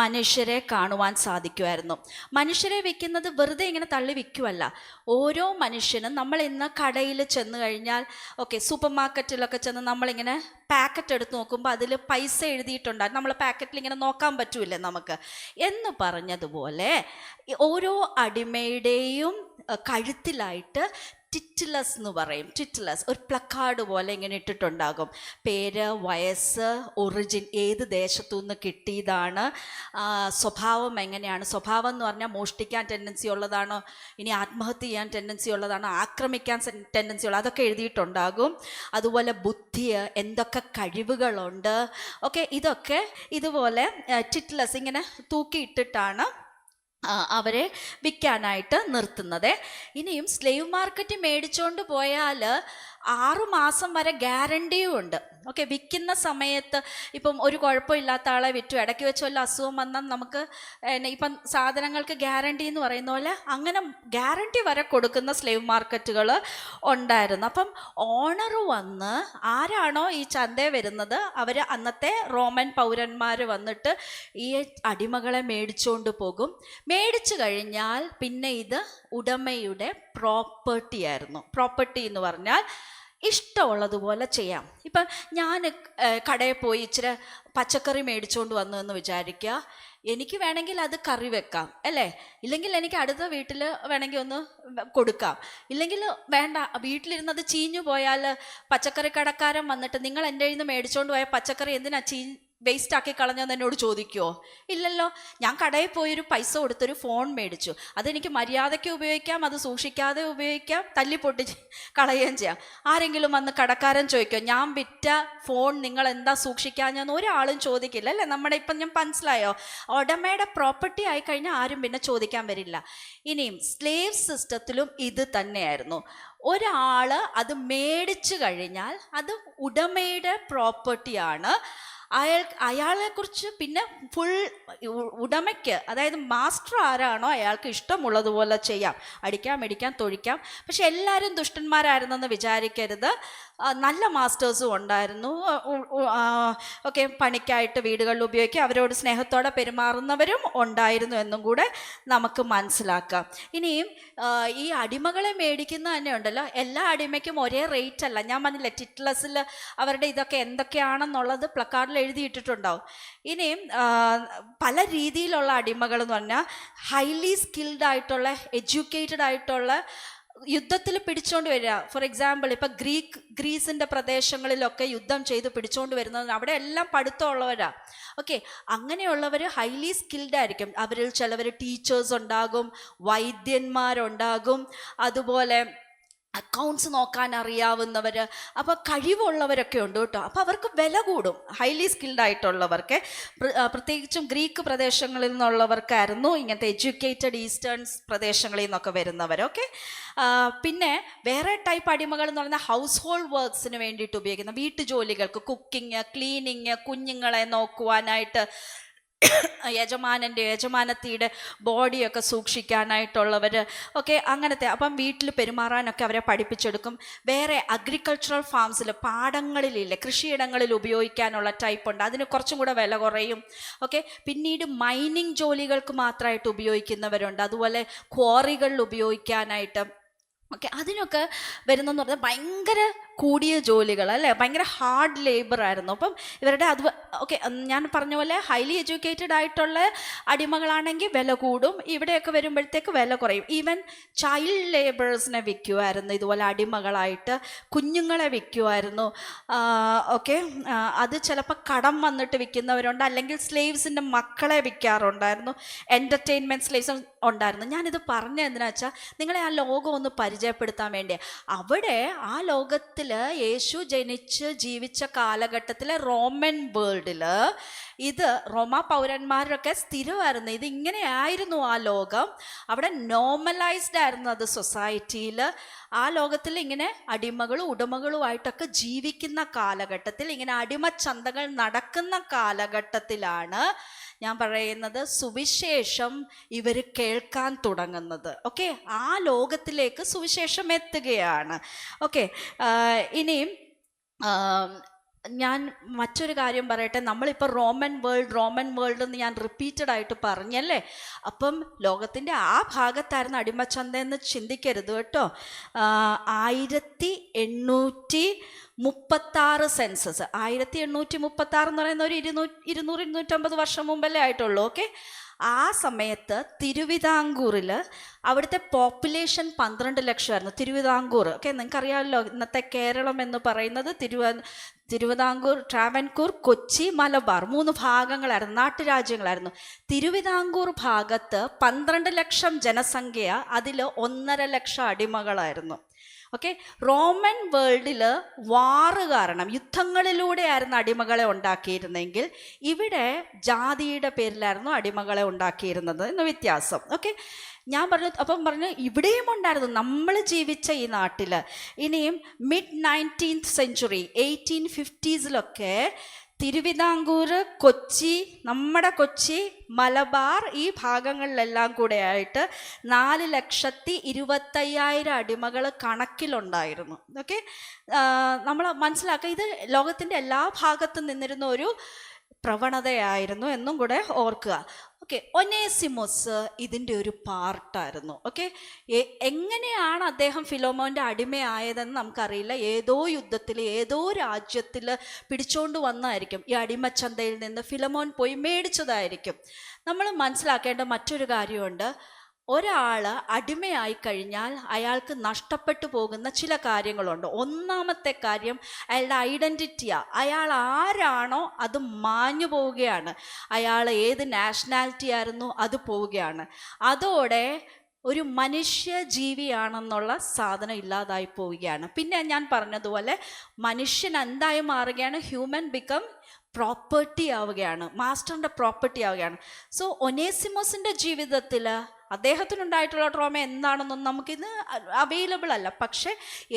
മനുഷ്യരെ കാണുവാൻ സാധിക്കുമായിരുന്നു. മനുഷ്യരെ വിൽക്കുന്നത് വെറുതെ ഇങ്ങനെ തള്ളി വിൽക്കുമല്ല, ഓരോ മനുഷ്യനും, നമ്മൾ ഇന്ന് കടയിൽ ചെന്ന് കഴിഞ്ഞാൽ, ഓക്കെ, സൂപ്പർ മാർക്കറ്റിലൊക്കെ ചെന്ന് നമ്മളിങ്ങനെ പാക്കറ്റ് എടുത്ത് നോക്കുമ്പോൾ അതിൽ പൈസ എഴുതിയിട്ടുണ്ട്, നമ്മൾ പാക്കറ്റിൽ ഇങ്ങനെ നോക്കാൻ പറ്റൂലേ നമുക്ക് എന്ന് പറഞ്ഞതുപോലെ, ഓരോ അടിമയുടെയും കഴുത്തിലായിട്ട് ടിറ്റിലസ് എന്ന് പറയും, ടിറ്റിലസ് ഒരു പ്ലക്കാർഡ് പോലെ ഇങ്ങനെ ഇട്ടിട്ടുണ്ടാകും. പേര്, വയസ്സ്, ഒറിജിൻ, ഏത് ദേശത്തു നിന്ന് കിട്ടിയതാണ്, സ്വഭാവം എങ്ങനെയാണ്. സ്വഭാവം എന്ന് പറഞ്ഞാൽ മോഷ്ടിക്കാൻ ടെൻഡൻസി ഉള്ളതാണോ, ഇനി ആത്മഹത്യ ചെയ്യാൻ ടെൻഡൻസി ഉള്ളതാണോ, ആക്രമിക്കാൻ ടെൻഡൻസി ഉള്ളത്, അതൊക്കെ എഴുതിയിട്ടുണ്ടാകും. അതുപോലെ ബുദ്ധി, എന്തൊക്കെ കഴിവുകളുണ്ട്, ഓക്കെ, ഇതൊക്കെ ഇതുപോലെ ടിറ്റിലസ് ഇങ്ങനെ തൂക്കിയിട്ടിട്ടാണ് അവരെ വിൽക്കാനായിട്ട് നിർത്തുന്നത്. ഇനിയും സ്ലേവ് മാർക്കറ്റ് മേടിച്ചുകൊണ്ട് പോയാൽ 6 മാസം വരെ ഗ്യാരണ്ടിയും ഉണ്ട്. ഓക്കെ, വിൽക്കുന്ന സമയത്ത് ഇപ്പം ഒരു കുഴപ്പമില്ലാത്ത ആളെ വിറ്റു, ഇടയ്ക്ക് വെച്ച് വല്ല അസുഖം വന്നാൽ നമുക്ക് ഇപ്പം സാധനങ്ങൾക്ക് ഗ്യാരണ്ടി എന്ന് പറയുന്ന പോലെ അങ്ങനെ ഗ്യാരണ്ടി വരെ കൊടുക്കുന്ന സ്ലേവ് മാർക്കറ്റുകൾ ഉണ്ടായിരുന്നു. അപ്പം ഓണർ വന്ന്, ആരാണോ ഈ ചന്തയിൽ വരുന്നത്, അവർ അന്നത്തെ റോമൻ പൗരന്മാർ വന്നിട്ട് ഈ അടിമകളെ മേടിച്ചുകൊണ്ട് പോകും. മേടിച്ചു കഴിഞ്ഞാൽ പിന്നെ ഇത് ഉടമയുടെ പ്രോപ്പർട്ടി ആയിരുന്നു. പ്രോപ്പർട്ടി എന്ന് പറഞ്ഞാൽ ഇഷ്ടമുള്ളതുപോലെ ചെയ്യാം. ഇപ്പം ഞാൻ കടയിൽ പോയി ഇച്ചിരി പച്ചക്കറി മേടിച്ചുകൊണ്ട് വന്നു എന്ന് വിചാരിക്കുക, എനിക്ക് വേണമെങ്കിൽ അത് കറി വെക്കാം, അല്ലേ, ഇല്ലെങ്കിൽ എനിക്ക് അടുത്ത വീട്ടിൽ വേണമെങ്കിൽ ഒന്ന് കൊടുക്കാം, ഇല്ലെങ്കിൽ വേണ്ട, വീട്ടിലിരുന്നത് ചീഞ്ഞു പോയാൽ പച്ചക്കറി കടക്കാരൻ വന്നിട്ട്, നിങ്ങൾ എൻ്റെ കയ്യിൽ നിന്ന് മേടിച്ചുകൊണ്ട് പോയ പച്ചക്കറി എന്തിനാ വേസ്റ്റ് ആക്കി കളഞ്ഞെന്ന് എന്നോട് ചോദിക്കുമോ? ഇല്ലല്ലോ. ഞാൻ കടയിൽ പോയൊരു പൈസ കൊടുത്തൊരു ഫോൺ മേടിച്ചു, അതെനിക്ക് മര്യാദയ്ക്ക് ഉപയോഗിക്കാം, അത് സൂക്ഷിക്കാതെ ഉപയോഗിക്കാം, തല്ലിപ്പൊട്ടി കളയുകയും ചെയ്യാം. ആരെങ്കിലും വന്ന് കടക്കാരൻ ചോദിക്കുമോ ഞാൻ വിറ്റ ഫോൺ നിങ്ങൾ എന്താ സൂക്ഷിക്കാഞ്ഞെന്ന്? ഒരാളും ചോദിക്കില്ല അല്ലേ? നമ്മുടെ ഇപ്പം ഞാൻ മനസ്സിലായോ? ഉടമയുടെ പ്രോപ്പർട്ടി ആയിക്കഴിഞ്ഞാൽ ആരും പിന്നെ ചോദിക്കാൻ വരില്ല. ഇനിയും സ്ലേവ് സിസ്റ്റത്തിലും ഇത് തന്നെയായിരുന്നു. ഒരാൾ അത് മേടിച്ചു കഴിഞ്ഞാൽ അത് ഉടമയുടെ പ്രോപ്പർട്ടിയാണ്. അയാളെക്കുറിച്ച് പിന്നെ ഫുൾ ഉടമയ്ക്ക്, അതായത് മാസ്റ്റർ ആരാണോ അയാൾക്ക് ഇഷ്ടമുള്ളതുപോലെ ചെയ്യാം, അടിക്കാം, മേടിക്കാം, തൊഴിക്കാം. പക്ഷെ എല്ലാവരും ദുഷ്ടന്മാരായിരുന്നെന്ന് വിചാരിക്കരുത്. നല്ല മാസ്റ്റേഴ്സും ഉണ്ടായിരുന്നു. ഓക്കെ, പണിക്കായിട്ട് വീടുകളിൽ ഉപയോഗിക്കുക, അവരോട് സ്നേഹത്തോടെ പെരുമാറുന്നവരും ഉണ്ടായിരുന്നു എന്നും കൂടെ നമുക്ക് മനസ്സിലാക്കാം. ഇനിയും ഈ അടിമകളെ മേടിക്കുന്ന തന്നെ ഉണ്ടല്ലോ, എല്ലാ അടിമയ്ക്കും ഒരേ റേറ്റ് അല്ല. ഞാൻ പറഞ്ഞില്ല, ടിറ്റ്ലസിൽ അവരുടെ ഇതൊക്കെ എന്തൊക്കെയാണെന്നുള്ളത് പ്ലക്കാർഡിൽ എഴുതിയിട്ടിട്ടുണ്ടാവും. ഇനിയും പല രീതിയിലുള്ള അടിമകൾ എന്ന് പറഞ്ഞാൽ ഹൈലി സ്കിൽഡ് ആയിട്ടുള്ള, എഡ്യൂക്കേറ്റഡ് ആയിട്ടുള്ള, യുദ്ധത്തിൽ പിടിച്ചോണ്ട് വരിക. ഫോർ എക്സാമ്പിൾ ഇപ്പം ഗ്രീസിൻ്റെ പ്രദേശങ്ങളിലൊക്കെ യുദ്ധം ചെയ്ത് പിടിച്ചോണ്ട് വരുന്നത് അവിടെ എല്ലാം പഠിത്തമുള്ളവരാ. ഓക്കെ, അങ്ങനെയുള്ളവർ ഹൈലി സ്കിൽഡ് ആയിരിക്കും. അവരിൽ ചിലവർ ടീച്ചേഴ്സ് ഉണ്ടാകും, വൈദ്യന്മാരുണ്ടാകും, അതുപോലെ അക്കൗണ്ട്സ് നോക്കാൻ അറിയാവുന്നവർ, അപ്പോൾ കഴിവുള്ളവരൊക്കെ ഉണ്ട് കേട്ടോ. അപ്പോൾ അവർക്ക് വില കൂടും. ഹൈലി സ്കിൽഡ് ആയിട്ടുള്ളവർക്ക്, പ്രത്യേകിച്ചും ഗ്രീക്ക് പ്രദേശങ്ങളിൽ നിന്നുള്ളവർക്കായിരുന്നു ഇങ്ങനത്തെ എഡ്യൂക്കേറ്റഡ് ഈസ്റ്റേൺസ് പ്രദേശങ്ങളിൽ നിന്നൊക്കെ വരുന്നവർ. ഓക്കെ, പിന്നെ വേറെ ടൈപ്പ് അടിമകൾ എന്ന് പറഞ്ഞാൽ ഹൗസ് ഹോൾഡ് വർക്ക്സിന് വേണ്ടിയിട്ട് ഉപയോഗിക്കുന്ന വീട്ടുജോലികൾക്ക്, കുക്കിങ്, ക്ലീനിങ്, കുഞ്ഞുങ്ങളെ നോക്കുവാനായിട്ട്, യജമാനത്തിയുടെ ബോഡിയൊക്കെ സൂക്ഷിക്കാനായിട്ടുള്ളവർ. ഓക്കെ, അങ്ങനത്തെ. അപ്പം വീട്ടിൽ പെരുമാറാനൊക്കെ അവരെ പഠിപ്പിച്ചെടുക്കും. വേറെ അഗ്രികൾച്ചറൽ ഫാംസിൽ, പാടങ്ങളിലില്ലേ, കൃഷിയിടങ്ങളിൽ ഉപയോഗിക്കാനുള്ള ടൈപ്പ് ഉണ്ട്, അതിന് കുറച്ചും കൂടെ വില കുറയും. ഓക്കെ, പിന്നീട് മൈനിങ് ജോലികൾക്ക് മാത്രമായിട്ട് ഉപയോഗിക്കുന്നവരുണ്ട്, അതുപോലെ ക്വാറികളിൽ ഉപയോഗിക്കാനായിട്ട്. ഓക്കെ, അതിനൊക്കെ വരുന്നതെന്ന് പറഞ്ഞാൽ ഭയങ്കര കൂടിയ ജോലികൾ അല്ലേ, ഭയങ്കര ഹാർഡ് ലേബർ ആയിരുന്നു. അപ്പം ഇവരുടെ അത് ഓക്കെ, ഞാൻ പറഞ്ഞ പോലെ ഹൈലി എഡ്യൂക്കേറ്റഡ് ആയിട്ടുള്ള അടിമകളാണെങ്കിൽ വില കൂടും, ഇവിടെയൊക്കെ വരുമ്പോഴത്തേക്ക് വില കുറയും. ഈവൻ ചൈൽഡ് ലേബേഴ്സിനെ വിൽക്കുമായിരുന്നു, ഇതുപോലെ അടിമകളായിട്ട് കുഞ്ഞുങ്ങളെ വിൽക്കുമായിരുന്നു. ഓക്കെ, അത് ചിലപ്പോൾ കടം വന്നിട്ട് വിൽക്കുന്നവരുണ്ട്, അല്ലെങ്കിൽ സ്ലേവ്സിൻ്റെ മക്കളെ വിൽക്കാറുണ്ടായിരുന്നു. എൻ്റർടൈൻമെൻറ്റ് സ്ലേവ്സ് ഉണ്ടായിരുന്നു. ഞാനിത് പറഞ്ഞ എന്തിനാ വെച്ചാൽ നിങ്ങളെ ആ ലോകം ഒന്ന് പരിചയപ്പെടുത്താൻ വേണ്ടി. അവിടെ ആ ലോകത്തിൽ യേശു ജനിച്ച് ജീവിച്ച കാലഘട്ടത്തിലെ റോമൻ വേൾഡിൽ ഇത് റോമാ പൗരന്മാരൊക്കെ സ്ഥിരമായിരുന്നു. ഇതിങ്ങനെയായിരുന്നു ആ ലോകം. അവിടെ നോർമലൈസ്ഡ് ആയിരുന്നു അത് സൊസൈറ്റിയിൽ. ആ ലോകത്തിൽ ഇങ്ങനെ അടിമകളും ഉടമകളുമായിട്ടൊക്കെ ജീവിക്കുന്ന കാലഘട്ടത്തിൽ, ഇങ്ങനെ അടിമച്ചന്തകൾ നടക്കുന്ന കാലഘട്ടത്തിലാണ് ഞാൻ പറയുന്നത് സുവിശേഷം ഇവർ കേൾക്കാൻ തുടങ്ങുന്നത്. ഓക്കെ, ആ ലോകത്തിലേക്ക് സുവിശേഷം എത്തുകയാണ്. ഓക്കെ, ഇനിയും ഞാൻ മറ്റൊരു കാര്യം പറയട്ടെ. നമ്മളിപ്പോൾ റോമൻ വേൾഡ് എന്ന് ഞാൻ റിപ്പീറ്റഡ് ആയിട്ട് പറഞ്ഞല്ലേ. അപ്പം ലോകത്തിൻ്റെ ആ ഭാഗത്തായിരുന്നു അടിമച്ചന്തയെന്ന് ചിന്തിക്കരുത് കേട്ടോ. 1836 സെൻസസ്, 1836 എന്ന് പറയുന്ന ഒരു 200-250 വർഷം മുമ്പല്ലേ ആയിട്ടുള്ളൂ. ഓക്കെ, ആ സമയത്ത് തിരുവിതാംകൂറിൽ അവിടുത്തെ പോപ്പുലേഷൻ 12 ലക്ഷമായിരുന്നു. തിരുവിതാംകൂർ, ഓക്കെ, നിങ്ങൾക്കറിയാമല്ലോ ഇന്നത്തെ കേരളം എന്ന് പറയുന്നത് തിരുവിതാംകൂർ, ട്രാവൻകൂർ, കൊച്ചി, മലബാർ 3 ഭാഗങ്ങളായിരുന്നു, നാട്ടുരാജ്യങ്ങളായിരുന്നു. തിരുവിതാംകൂർ ഭാഗത്ത് 12 ലക്ഷം ജനസംഖ്യ, അതിൽ 1.5 ലക്ഷം അടിമകളായിരുന്നു. ഓക്കെ, റോമൻ വേൾഡിൽ വാറ് കാരണം, യുദ്ധങ്ങളിലൂടെയായിരുന്നു അടിമകളെ ഉണ്ടാക്കിയിരുന്നെങ്കിൽ ഇവിടെ ജാതിയുടെ പേരിലായിരുന്നു അടിമകളെ ഉണ്ടാക്കിയിരുന്നത് എന്ന് വ്യത്യാസം. ഓക്കെ, ഞാൻ പറഞ്ഞു ഇവിടെയും ഉണ്ടായിരുന്നു നമ്മൾ ജീവിച്ച ഈ നാട്ടിൽ. ഇനിയും mid 19th century 1850s Thiruvithamkoor, Kochi, നമ്മുടെ കൊച്ചി, മലബാർ ഈ ഭാഗങ്ങളിലെല്ലാം കൂടെ ആയിട്ട് 4,25,000 അടിമകൾ കണക്കിലുണ്ടായിരുന്നു. ഓക്കെ, നമ്മൾ മനസ്സിലാക്കുക, ഇത് ലോകത്തിൻ്റെ എല്ലാ ഭാഗത്തും നിന്നിരുന്ന ഒരു പ്രവണതയായിരുന്നു എന്നും കൂടെ ഓർക്കുക. ഓക്കെ, ഒനേസിമോസ് ഇതിൻ്റെ ഒരു പാർട്ടായിരുന്നു. ഓക്കെ, എങ്ങനെയാണ് അദ്ദേഹം ഫിലോമോൻ്റെ അടിമയായതെന്ന് നമുക്കറിയില്ല. ഏതോ യുദ്ധത്തിൽ, ഏതോ രാജ്യത്തിൽ പിടിച്ചോണ്ട് വന്നായിരിക്കും. ഈ അടിമച്ചന്തയിൽ നിന്ന് ഫിലോമോൻ പോയി മേടിച്ചതായിരിക്കും. നമ്മൾ മനസ്സിലാക്കേണ്ട മറ്റൊരു കാര്യമുണ്ട്. ഒരാൾ അടിമയായി കഴിഞ്ഞാൽ അയാൾക്ക് നഷ്ടപ്പെട്ടു പോകുന്ന ചില കാര്യങ്ങളുണ്ട്. ഒന്നാമത്തെ കാര്യം അയാളുടെ ഐഡൻറ്റിറ്റിയാണ്. അയാൾ ആരാണോ അത് മാഞ്ഞു പോവുകയാണ്. അയാൾ ഏത് നാഷണാലിറ്റി ആയിരുന്നു അത് പോവുകയാണ്. അതോടെ ഒരു മനുഷ്യ ജീവിയാണെന്നുള്ള സാധനം ഇല്ലാതായി പോവുകയാണ്. പിന്നെ ഞാൻ പറഞ്ഞതുപോലെ മനുഷ്യൻ എന്തായി മാറുകയാണ്? ഹ്യൂമൻ ബിക്കം പ്രോപ്പർട്ടി ആവുകയാണ്, മാസ്റ്ററിൻ്റെ പ്രോപ്പർട്ടി ആവുകയാണ്. സോ ഒനേസിമോസിൻ്റെ ജീവിതത്തിൽ അദ്ദേഹത്തിനുണ്ടായിട്ടുള്ള ട്രോമ എന്താണെന്നൊന്നും നമുക്കിത് അവൈലബിൾ അല്ല. പക്ഷെ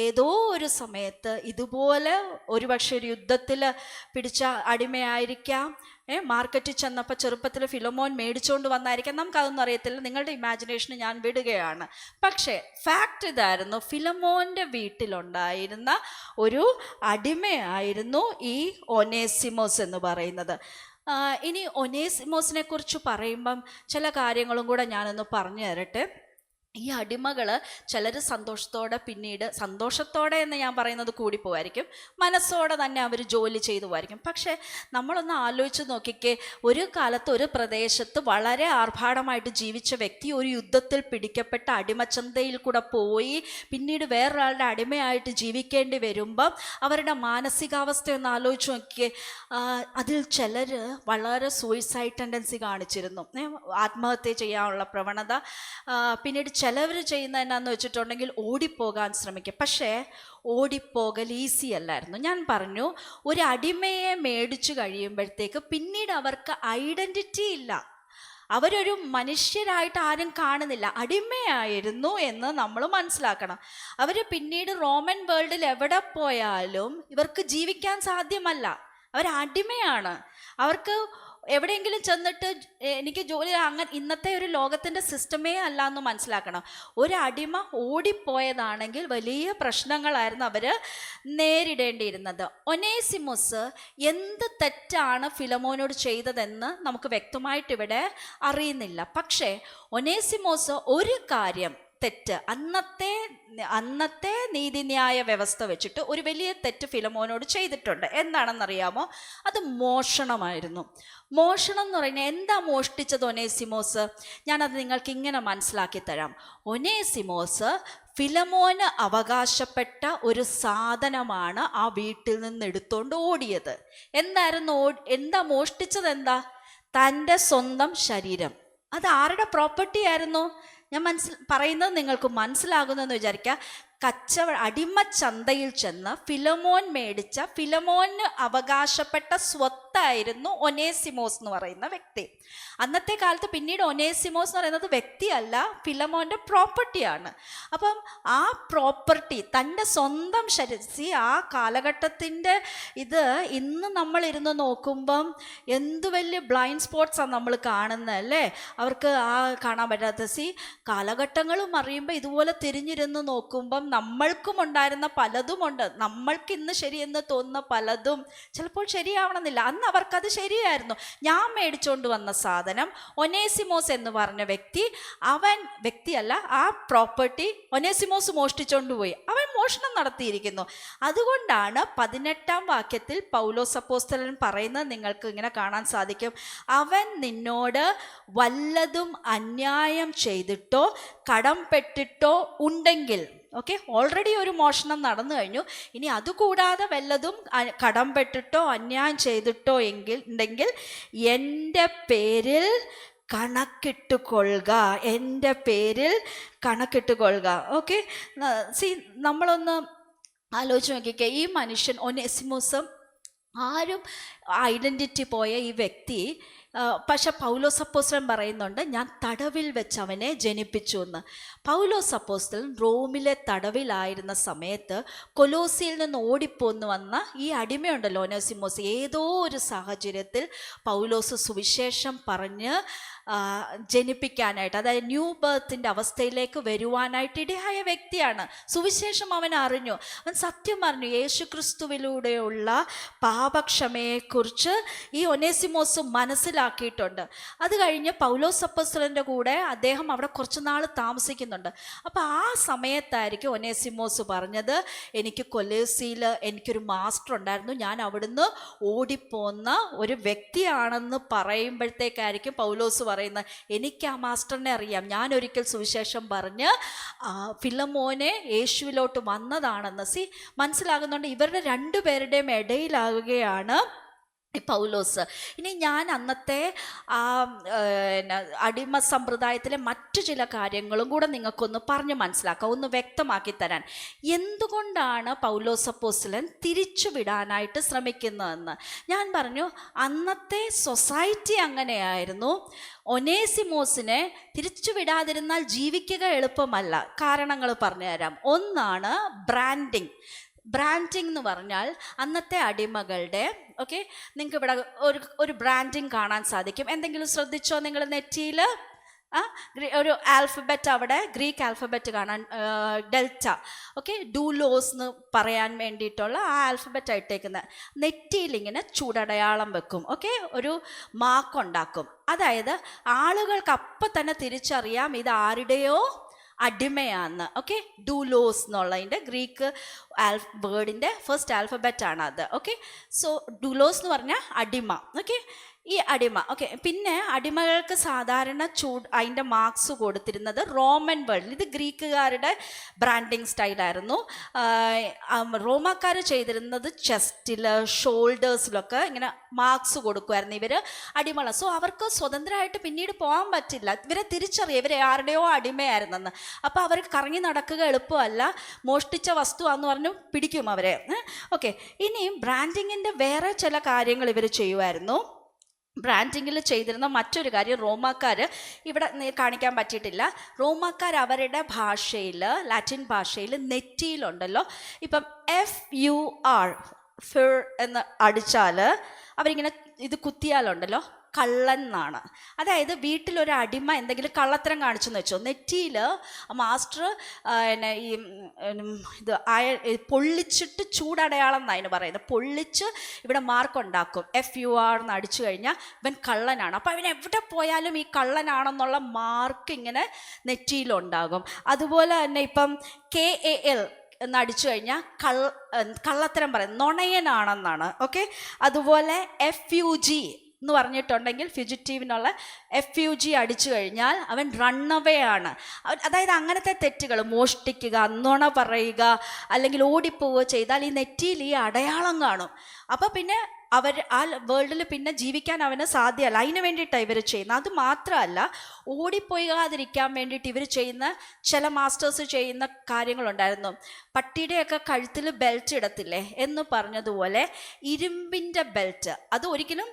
ഏതോ ഒരു സമയത്ത് ഇതുപോലെ ഒരുപക്ഷെ ഒരു യുദ്ധത്തിൽ പിടിച്ച അടിമയായിരിക്കാം, മാർക്കറ്റിൽ ചെന്നപ്പോൾ ചെറുപ്പത്തിൽ ഫിലോമോൻ മേടിച്ചുകൊണ്ട് വന്നായിരിക്കാം, നമുക്കതൊന്നും അറിയത്തില്ല, നിങ്ങളുടെ ഇമാജിനേഷന് ഞാൻ വിടുകയാണ്. പക്ഷേ ഫാക്റ്റ് ഇതായിരുന്നു, ഫിലോമോൻ്റെ വീട്ടിലുണ്ടായിരുന്ന ഒരു അടിമയായിരുന്നു ഈ ഒനേസിമോസ് എന്ന് പറയുന്നത്. ഇനി ഒനേസിമോസിനെ കുറിച്ച് പറയുമ്പം ചില കാര്യങ്ങളും കൂടെ ഞാനൊന്ന് പറഞ്ഞു തരട്ടെ. ഈ അടിമകൾ ചിലർ സന്തോഷത്തോടെ, പിന്നീട് സന്തോഷത്തോടെ എന്ന് ഞാൻ പറയുന്നത് കൂടിപ്പോവായിരിക്കും, മനസ്സോടെ തന്നെ അവർ ജോലി ചെയ്തു പോവായിരിക്കും. പക്ഷേ നമ്മളൊന്ന് ആലോചിച്ച് നോക്കിക്കേ, ഒരു കാലത്ത് ഒരു പ്രദേശത്ത് വളരെ ആർഭാടമായിട്ട് ജീവിച്ച വ്യക്തി ഒരു യുദ്ധത്തിൽ പിടിക്കപ്പെട്ട അടിമച്ചന്തയിൽ കൂടെ പോയി പിന്നീട് വേറൊരാളുടെ അടിമയായിട്ട് ജീവിക്കേണ്ടി വരുമ്പം അവരുടെ മാനസികാവസ്ഥയൊന്ന് ആലോചിച്ച് നോക്കിയേ. അതിൽ ചിലർ വളരെ സൂയിസൈഡ് ടെൻഡൻസി കാണിച്ചിരുന്നു, ആത്മഹത്യ ചെയ്യാനുള്ള പ്രവണത. പിന്നീട് ചിലവർ ചെയ്യുന്ന എന്നാന്ന് വെച്ചിട്ടുണ്ടെങ്കിൽ ഓടിപ്പോകാൻ ശ്രമിക്കുക. പക്ഷേ ഓടിപ്പോകൽ ഈസി അല്ലായിരുന്നു. ഞാൻ പറഞ്ഞു, ഒരു അടിമയെ മേടിച്ചു കഴിയുമ്പോഴത്തേക്ക് പിന്നീട് അവർക്ക് ഐഡൻറ്റിറ്റി ഇല്ല, അവരൊരു മനുഷ്യരായിട്ട് ആരും കാണുന്നില്ല, അടിമയായിരുന്നു എന്ന് നമ്മൾ മനസ്സിലാക്കണം. അവർ പിന്നീട് റോമൻ വേൾഡിൽ എവിടെ പോയാലും ഇവർക്ക് ജീവിക്കാൻ സാധ്യമല്ല, അവരടിമയാണ്. അവർക്ക് എവിടെയെങ്കിലും ചെന്നിട്ട് എനിക്ക് ജോലി, അങ്ങനെ ഇന്നത്തെ ഒരു ലോകത്തിൻ്റെ സിസ്റ്റമേ അല്ല എന്ന് മനസ്സിലാക്കണം. ഒരു അടിമ ഓടിപ്പോയതാണെങ്കിൽ വലിയ പ്രശ്നങ്ങളായിരുന്നു അവർ നേരിടേണ്ടിയിരുന്നത്. ഒനേസിമോസ് എന്ത് തെറ്റാണ് ഫിലോമോനോട് ചെയ്തതെന്ന് നമുക്ക് വ്യക്തമായിട്ട് ഇവിടെ അറിയുന്നില്ല. പക്ഷേ ഒനേസിമോസ് ഒരു കാര്യം തെറ്റ്, അന്നത്തെ നീതിന്യായ വ്യവസ്ഥ വെച്ചിട്ട് ഒരു വലിയ തെറ്റ് ഫിലോമോനോട് ചെയ്തിട്ടുണ്ട്. എന്താണെന്നറിയാമോ? അത് മോഷണമായിരുന്നു. മോഷണം എന്ന് പറയുന്നത് എന്താ മോഷ്ടിച്ചത് ഒനേസിമോസ്? ഞാനത് നിങ്ങൾക്ക് ഇങ്ങനെ മനസ്സിലാക്കി തരാം. ഒനേസിമോസ് ഫിലോമോന് അവകാശപ്പെട്ട ഒരു സാധനമാണ് ആ വീട്ടിൽ നിന്ന് എടുത്തുകൊണ്ട് ഓടിയത്. എന്താ മോഷ്ടിച്ചത്? തൻ്റെ സ്വന്തം ശരീരം. അത് ആരുടെ പ്രോപ്പർട്ടി ആയിരുന്നു? ഞാൻ പറയുന്നത് നിങ്ങൾക്ക് മനസ്സിലാകുന്നെന്ന് വിചാരിക്കുക. അടിമച്ചന്തയിൽ ചെന്ന് ഫിലോമോൻ മേടിച്ച, ഫിലോമോന് അവകാശപ്പെട്ട സ്വത്തായിരുന്നു ഒനേസിമോസ് എന്ന് പറയുന്ന വ്യക്തി. അന്നത്തെ കാലത്ത് പിന്നീട് ഒനേസിമോസ് എന്ന് പറയുന്നത് വ്യക്തിയല്ല, ഫിലോമോൻ്റെ പ്രോപ്പർട്ടിയാണ്. അപ്പം ആ പ്രോപ്പർട്ടി തൻ്റെ സ്വന്തം ആ കാലഘട്ടത്തിൻ്റെ ഇത് ഇന്ന് നമ്മളിരുന്ന് നോക്കുമ്പം എന്ത് വലിയ ബ്ലൈൻഡ് സ്പോട്ട്സാണ് നമ്മൾ കാണുന്നത് അല്ലേ? അവർക്ക് കാണാൻ പറ്റാത്ത കാലഘട്ടങ്ങളും അറിയുമ്പോൾ ഇതുപോലെ തിരിഞ്ഞിരുന്ന് നോക്കുമ്പം നമ്മൾക്കും ഉണ്ടായിരുന്ന പലതുമുണ്ട്. നമ്മൾക്ക് ഇന്ന് ശരിയെന്ന് തോന്നുന്ന പലതും ചിലപ്പോൾ ശരിയാവണമെന്നില്ല. അന്ന് അവർക്കത് ശരിയായിരുന്നു. ഞാൻ മേടിച്ചുകൊണ്ട് വന്ന സാധനം ഒനേസിമോസ് എന്ന് പറഞ്ഞ വ്യക്തിയല്ല, ആ പ്രോപ്പർട്ടി ഒനേസിമോസ് മോഷ്ടിച്ചുകൊണ്ട് പോയി. അവൻ മോഷണം നടത്തിയിരിക്കുന്നു. അതുകൊണ്ടാണ് 18-ാം വാക്യത്തിൽ പൗലോസ് അപ്പോസ്തലൻ പറയുന്നത് നിങ്ങൾക്ക് ഇങ്ങനെ കാണാൻ സാധിക്കും. അവൻ നിന്നോട് വല്ലതും അന്യായം ചെയ്തിട്ടോ കടംപെട്ടിട്ടോ ഉണ്ടെങ്കിൽ, ഓക്കെ, ഓൾറെഡി ഒരു മോഷണം നടന്നു കഴിഞ്ഞു, ഇനി അതുകൂടാതെ വല്ലതും കടംപെട്ടിട്ടോ അന്യായം ചെയ്തിട്ടോ ഉണ്ടെങ്കിൽ എൻ്റെ പേരിൽ കണക്കിട്ടുകൊള്ളുക, എൻ്റെ പേരിൽ കണക്കിട്ടുകൊള്ളുക. ഓക്കെ, നമ്മളൊന്ന് ആലോചിച്ച് നോക്കിക്കേ. ഈ മനുഷ്യൻ ഒനേസിമോസ് ആരും ഐഡൻറ്റിറ്റി പോയ ഈ വ്യക്തി, പക്ഷെ പൗലോസ് അപ്പോസ്തലൻ പറയുന്നുണ്ട്, ഞാൻ തടവിൽ വെച്ച് അവനെ ജനിപ്പിച്ചു എന്ന്. പൗലോസ് അപ്പോസ്തലൻ റോമിലെ തടവിലായിരുന്ന സമയത്ത് കൊലോസിയിൽ നിന്ന് ഓടിപ്പോന്ന് വന്ന ഈ അടിമയുണ്ടല്ലോ ഒനേസിമോസ്, ഏതോ ഒരു സാഹചര്യത്തിൽ പൗലോസ് സുവിശേഷം പറഞ്ഞ് ജനിപ്പിക്കാനായിട്ട്, അതായത് ന്യൂ ബർത്തിൻ്റെ അവസ്ഥയിലേക്ക് വരുവാനായിട്ട് ഇടയായ വ്യക്തിയാണ്. സുവിശേഷം അവൻ അറിഞ്ഞു, അവൻ സത്യം അറിഞ്ഞു. യേശുക്രിസ്തുവിലൂടെയുള്ള പാപക്ഷമയെക്കുറിച്ച് ഈ ഒനേസിമോസ് മനസ്സിലാക്കി. മനസ്സിലാക്കിയിട്ടുണ്ട്. അത് കഴിഞ്ഞ് പൗലോസ് അപ്പോസ്തലൻ്റെ കൂടെ അദ്ദേഹം അവിടെ കുറച്ച് നാൾ താമസിക്കുന്നുണ്ട്. അപ്പോൾ ആ സമയത്തായിരിക്കും ഒനേസിമോസ് പറഞ്ഞത്, എനിക്ക് കൊലോസിയിൽ എനിക്കൊരു മാസ്റ്റർ ഉണ്ടായിരുന്നു, ഞാൻ അവിടുന്ന് ഓടിപ്പോന്ന ഒരു വ്യക്തിയാണെന്ന് പറയുമ്പോഴത്തേക്കായിരിക്കും പൗലോസ് പറയുന്നത്, എനിക്ക് ആ മാസ്റ്ററിനെ അറിയാം, ഞാൻ ഒരിക്കൽ സുവിശേഷം പറഞ്ഞ് ഫിലമോനെ യേശുവിലോട്ട് വന്നതാണെന്ന് മനസ്സിലാകുന്നുണ്ട്. ഇവരുടെ രണ്ടുപേരുടെയും ഇടയിലാകുകയാണ് പൗലോസ്. ഇനി ഞാൻ അന്നത്തെ അടിമ സമ്പ്രദായത്തിലെ മറ്റു ചില കാര്യങ്ങളും കൂടെ നിങ്ങൾക്കൊന്ന് പറഞ്ഞ് മനസ്സിലാക്കാം, ഒന്ന് വ്യക്തമാക്കി തരാൻ. എന്തുകൊണ്ടാണ് പൗലോസ് അപ്പോസ്തലൻ തിരിച്ചു വിടാനായിട്ട് ശ്രമിക്കുന്നതെന്ന് ഞാൻ പറഞ്ഞു. അന്നത്തെ സൊസൈറ്റി അങ്ങനെയായിരുന്നു. ഒനേസിമോസിനെ തിരിച്ചു വിടാതിരുന്നാൽ ജീവിക്കുക എളുപ്പമല്ല. കാരണങ്ങൾ പറഞ്ഞുതരാം. ഒന്നാണ് ബ്രാൻഡിങ്. ബ്രാൻഡിങ് എന്ന് പറഞ്ഞാൽ അന്നത്തെ അടിമകളുടെ നിങ്ങൾക്ക് ഇവിടെ ഒരു ബ്രാൻഡിങ് കാണാൻ സാധിക്കും. എന്തെങ്കിലും ശ്രദ്ധിച്ചോ നിങ്ങൾ? നെറ്റിയിൽ ഒരു ആൽഫബറ്റ്, അവിടെ ഗ്രീക്ക് ആൽഫബറ്റ് കാണാൻ, ഡെൽറ്റ. ഡൂലോസ് എന്ന് പറയാൻ വേണ്ടിയിട്ടുള്ള ആ ആൽഫബറ്റ് ആയിട്ടേക്കുന്നത്. നെറ്റിയിൽ ഇങ്ങനെ ചൂടടയാളം വെക്കും. ഒരു മാർക്ക് ഉണ്ടാക്കും. അതായത് ആളുകൾക്ക് അപ്പം തന്നെ തിരിച്ചറിയാം ഇത് ആരുടെയോ അടിമയാന്ന്. ഡൂലോസ് എന്നുള്ളതിൻ്റെ ഗ്രീക്ക് വേർഡിൻ്റെ ഫസ്റ്റ് ആൽഫബറ്റാണ് അത്. സോ ഡൂലോസ് എന്ന് പറഞ്ഞാൽ അടിമ. ഈ അടിമ. പിന്നെ അടിമകൾക്ക് സാധാരണ അതിൻ്റെ മാർക്സ് കൊടുത്തിരുന്നത് റോമൻ വേൾഡിൽ. ഇത് ഗ്രീക്കുകാരുടെ ബ്രാൻഡിങ് സ്റ്റൈലായിരുന്നു. റോമാക്കാർ ചെയ്തിരുന്നത് ചെസ്റ്റിൽ, ഷോൾഡേഴ്സിലൊക്കെ ഇങ്ങനെ മാർക്സ് കൊടുക്കുമായിരുന്നു ഇവർ അടിമകൾ. സോ അവർക്ക് സ്വതന്ത്രമായിട്ട് പിന്നീട് പോകാൻ പറ്റില്ല. ഇവരെ തിരിച്ചറിയാം ഇവരെ ആരുടെയോ അടിമയായിരുന്നെന്ന്. അപ്പോൾ അവർക്ക് കറങ്ങി നടക്കുക എളുപ്പമല്ല, മോഷ്ടിച്ച വസ്തുവാന്ന് പറഞ്ഞു പിടിക്കും അവരെ. ഇനിയും ബ്രാൻഡിങ്ങിൻ്റെ വേറെ ചില കാര്യങ്ങൾ ഇവർ ചെയ്യുമായിരുന്നു. ബ്രാൻഡിങ്ങിൽ ചെയ്തിരുന്ന മറ്റൊരു കാര്യം, റോമാക്കാർ ഇവിടെ കാണിക്കാൻ പറ്റിയിട്ടില്ല, റോമാക്കാർ അവരുടെ ഭാഷയിൽ, ലാറ്റിൻ ഭാഷയിൽ നെറ്റിയിലുണ്ടല്ലോ, ഇപ്പം FUR ഫിർ എന്ന് അടിച്ചാൽ അവരിങ്ങനെ ഇത് കുത്തിയാലുണ്ടല്ലോ കള്ളൻ എന്നാണ്. അതായത് വീട്ടിലൊരു അടിമ എന്തെങ്കിലും കള്ളത്തരം കാണിച്ചെന്ന് വെച്ചോ, നെറ്റിയിൽ മാസ്റ്റർ ഈ ഇത് പൊള്ളിച്ചിട്ട് ചൂടടയാളം എന്നാണ് അതിന് പറയുന്നത്. പൊള്ളിച്ച് ഇവിടെ മാർക്കുണ്ടാക്കും. FUR എന്ന് അടിച്ചു കഴിഞ്ഞാൽ ഇവൻ കള്ളനാണ്. അപ്പോൾ അവൻ എവിടെ പോയാലും ഈ കള്ളനാണെന്നുള്ള മാർക്ക് ഇങ്ങനെ നെറ്റിയിലുണ്ടാകും. അതുപോലെ തന്നെ ഇപ്പം KAL എന്നടിച്ചു കഴിഞ്ഞാൽ കള്ളത്തരം പറയും, നുണയനാണെന്നാണ്. അതുപോലെ FUG എന്ന് പറഞ്ഞിട്ടുണ്ടെങ്കിൽ ഫ്യൂജിറ്റീവിനുള്ള FUG അടിച്ചു കഴിഞ്ഞാൽ അവൻ റണ്ണവേ ആണ്. അതായത് അങ്ങനത്തെ തെറ്റുകൾ, മോഷ്ടിക്കുക, നുണ പറയുക, അല്ലെങ്കിൽ ഓടിപ്പോവുക ചെയ്താൽ ഈ നെറ്റിയിൽ ഈ അടയാളം കാണും. അപ്പോൾ പിന്നെ അവർ ആ വേൾഡിൽ പിന്നെ ജീവിക്കാൻ അവന് സാധ്യമല്ല. അതിന് വേണ്ടിയിട്ടാണ് ഇവർ ചെയ്യുന്നത്. അത് മാത്രമല്ല, ഓടിപ്പോകാതിരിക്കാൻ വേണ്ടിയിട്ട് ഇവർ ചെയ്യുന്ന ചില മാസ്റ്റേഴ്സ് ചെയ്യുന്ന കാര്യങ്ങളുണ്ടായിരുന്നു. പട്ടിയുടെയൊക്കെ കഴുത്തിൽ ബെൽറ്റ് ഇടത്തില്ലേ എന്ന് പറഞ്ഞതുപോലെ ഇരുമ്പിൻ്റെ ബെൽറ്റ്, അത് ഒരിക്കലും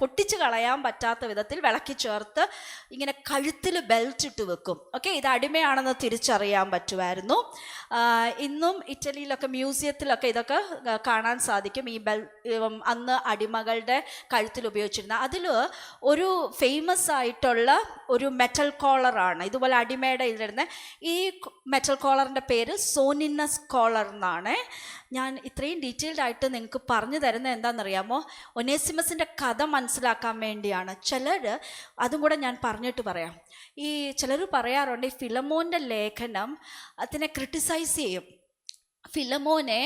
പൊട്ടിച്ച് കളയാൻ പറ്റാത്ത വിധത്തിൽ വിളക്കി ചേർത്ത് ഇങ്ങനെ കഴുത്തിൽ ബെൽറ്റ് ഇട്ട് വെക്കും. ഇത് അടിമയാണെന്ന് തിരിച്ചറിയാൻ പറ്റുമായിരുന്നു. ഇന്നും ഇറ്റലിയിലൊക്കെ മ്യൂസിയത്തിലൊക്കെ ഇതൊക്കെ കാണാൻ സാധിക്കും. ഈ അന്ന് അടിമകളുടെ കഴുത്തിൽ ഉപയോഗിച്ചിരുന്ന അതിൽ ഒരു ഫേമസ് ആയിട്ടുള്ള ഒരു മെറ്റൽ കോളറാണ്. ഇതുപോലെ അടിമയുടെ ഇതിലിരുന്ന ഈ മെറ്റൽ കോളറിൻ്റെ പേര് സോനിനസ് കോളർ എന്നാണ്. ഞാൻ ഇത്രയും ഡീറ്റെയിൽഡ് ആയിട്ട് നിങ്ങൾക്ക് പറഞ്ഞു തരുന്നത് എന്താണെന്നറിയാമോ? ഒനേസിമസിൻ്റെ കഥ മനസ്സിലാക്കാൻ വേണ്ടിയാണ്. ചിലർ അതും കൂടെ ഞാൻ പറഞ്ഞിട്ട് പറയാം. ഈ ചിലർ പറയാറുണ്ട് ഈ ഫിലമോൻ്റെ ലേഖനം അതിനെ ക്രിട്ടിസൈസ് ചെയ്യും. ഫിലമോനെ